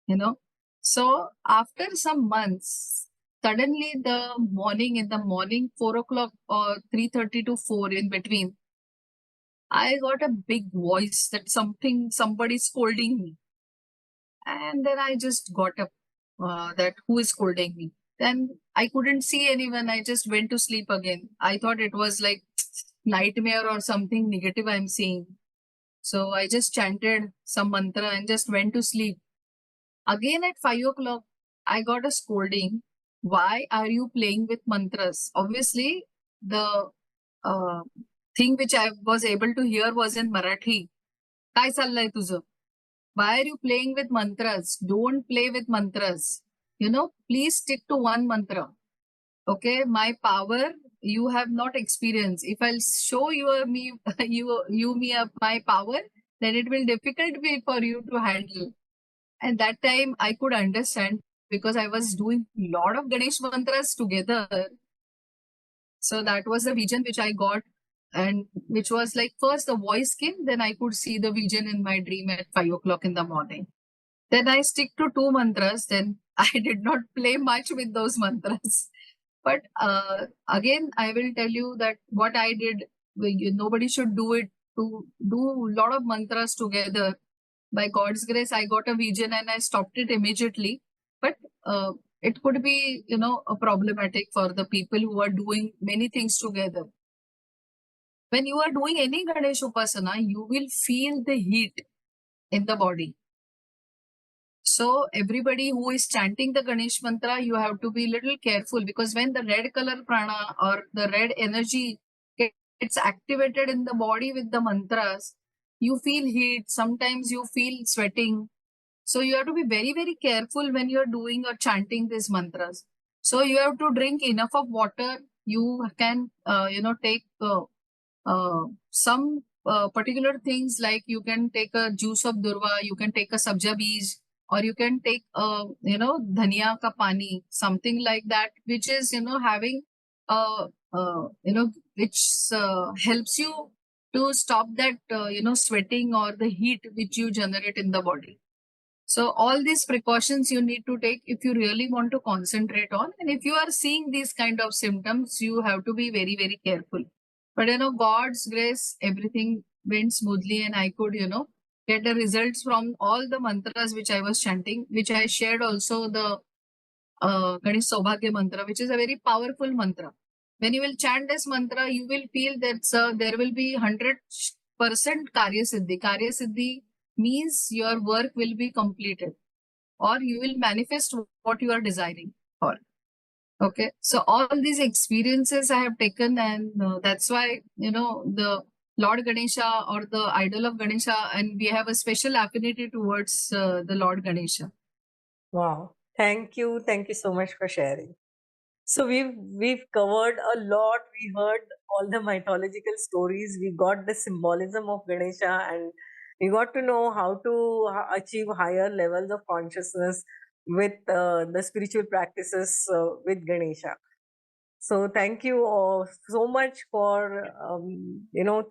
you know. So after some months, suddenly in the morning, 4 o'clock or 3:30 to 4 in between, I got a big voice that somebody scolding me. And then I just got up that who is scolding me. Then I couldn't see anyone. I just went to sleep again. I thought it was like nightmare or something negative I'm seeing. So I just chanted some mantra and just went to sleep. Again at 5 o'clock, I got a scolding. Why are you playing with mantras? Obviously, the uh, thing which I was able to hear was in Marathi. काय चाललंय तुझं? Why are you playing with mantras? Don't play with mantras. Please stick to one mantra. Okay, my power you have not experienced. If I'll show you me you me my power, then it will difficult be for you to handle. And that time I could understand because I was doing lot of Ganesh mantras together. So that was the vision which I got, and which was like first the voice came, then I could see the vision in my dream at 5 o'clock in the morning. Then I stick to two mantras. Then I did not play much with those mantras. But again, I will tell you that what I did, nobody should do it to do a lot of mantras together. By God's grace, I got a vision and I stopped it immediately. But uh, it could be, a problematic for the people who are doing many things together. When you are doing any Ganesh Upasana, you will feel the heat in the body. So everybody who is chanting the Ganesh mantra, you have to be little careful, because when the red color prana or the red energy gets activated in the body with the mantras, you feel heat. Sometimes you feel sweating. So you have to be very, very careful when you're doing or chanting these mantras. So you have to drink enough of water. You can, take some particular things, like you can take a juice of durva, you can take a sabja beej, or you can take dhania ka pani, something like that, which is having which helps you to stop that sweating or the heat which you generate in the body. So all these precautions you need to take if you really want to concentrate on. And if you are seeing these kind of symptoms, you have to be very, very careful. But God's grace, everything went smoothly, and I could, get the results from all the mantras which I was chanting, which I shared also the Ganesh Saubhagya mantra, which is a very powerful mantra. When you will chant this mantra, you will feel that there will be 100% Karya Siddhi. Karya Siddhi means your work will be completed, or you will manifest what you are desiring for. Okay. So all these experiences I have taken, and that's why, the Lord Ganesha or the idol of Ganesha, and we have a special affinity towards the Lord Ganesha. Wow. Thank you. Thank you so much for sharing. So we've covered a lot. We heard all the mythological stories. We got the symbolism of Ganesha, and we got to know how to achieve higher levels of consciousness with the spiritual practices with Ganesha. So thank you so much for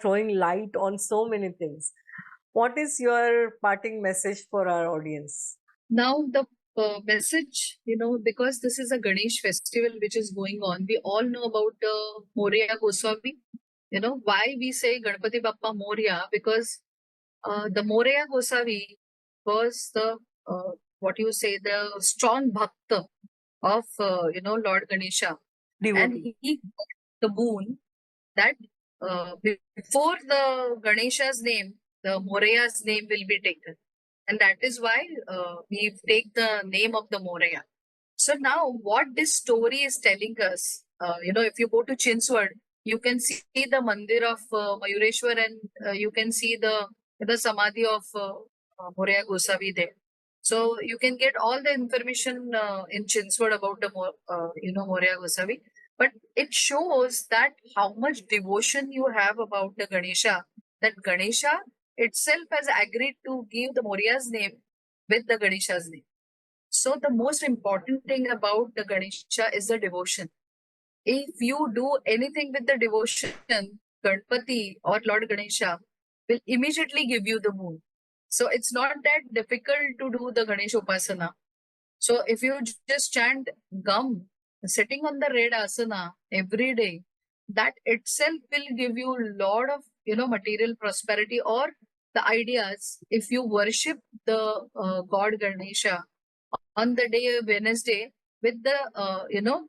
throwing light on so many things. What is your parting message for our audience? Now, the message, because this is a Ganesh festival which is going on, we all know about Moria Goswami. Why we say Ganpati Bappa Moria? Because the Moria Goswami was the, what you say, the strong bhakta of, Lord Ganesha. And Devotee. he got the boon that before the Ganesha's name, the Moreya's name will be taken. And that is why we take the name of the Moreya. So now what this story is telling us, if you go to Chinswad, you can see the mandir of Mayureshwar, and you can see the samadhi of Moreya Goswami there. So you can get all the information in Chinswad about the Moreya Goswami. But it shows that how much devotion you have about the Ganesha, that Ganesha itself has agreed to give the Moreya's name with the Ganesha's name. So the most important thing about the Ganesha is the devotion. If you do anything with the devotion, Ganpati or Lord Ganesha will immediately give you the moon. So it's not that difficult to do the Ganesh Upasana. So if you just chant Gam, sitting on the red asana every day, that itself will give you a lot of material prosperity, or the ideas. If you worship the God Ganesha on the day of Wednesday with the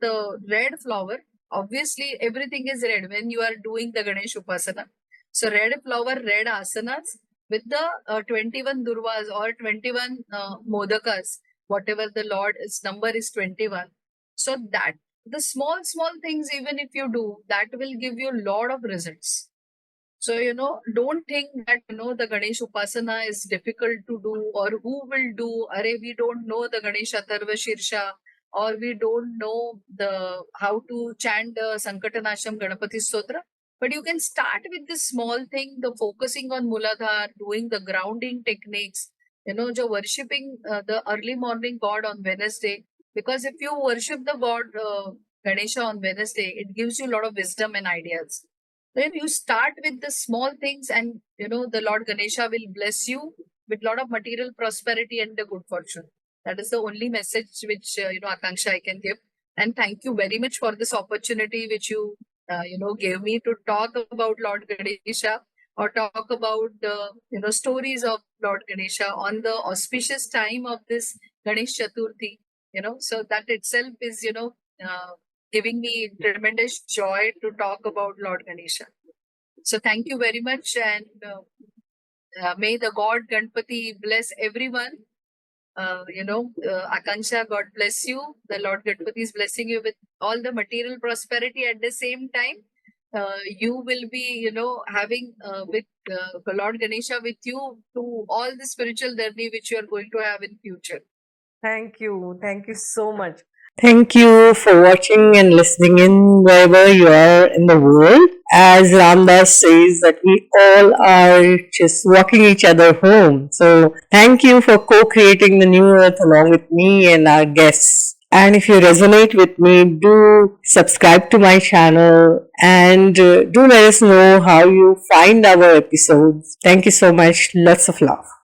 the red flower, obviously everything is red when you are doing the Ganesh Upasana. So red flower, red asanas with the 21 durvas or 21 modakas, whatever the Lord's number is 21. So that the small things, even if you do, that will give you a lot of results. So, don't think that, the Ganesh Upasana is difficult to do, or who will do. Are we don't know the Ganesh Atharva Shirsha. or we don't know the how to chant the Sankatanasham Ganapati Stotra. But you can start with this small thing, the focusing on Muladhar, doing the grounding techniques, jo worshipping the early morning God on Wednesday. Because if you worship the God Ganesha on Wednesday, it gives you a lot of wisdom and ideas. Then you start with the small things, and the Lord Ganesha will bless you with a lot of material prosperity and the good fortune. That is the only message which Akanksha I can give. And thank you very much for this opportunity which you gave me to talk about Lord Ganesha, or talk about the stories of Lord Ganesha on the auspicious time of this Ganesh Chaturthi. So that itself is giving me tremendous joy to talk about Lord Ganesha. So thank you very much, and may the God Ganpati bless everyone. Akanksha, God bless you. The Lord Ganpati is blessing you with all the material prosperity. At the same time, you will be, having with Lord Ganesha with you to all the spiritual journey which you are going to have in future. Thank you. Thank you so much. Thank you for watching and listening in wherever you are in the world. As Ramdas says, that we all are just walking each other home. So thank you for co-creating the new earth along with me and our guests. And if you resonate with me, do subscribe to my channel and do let us know how you find our episodes. Thank you so much. Lots of love.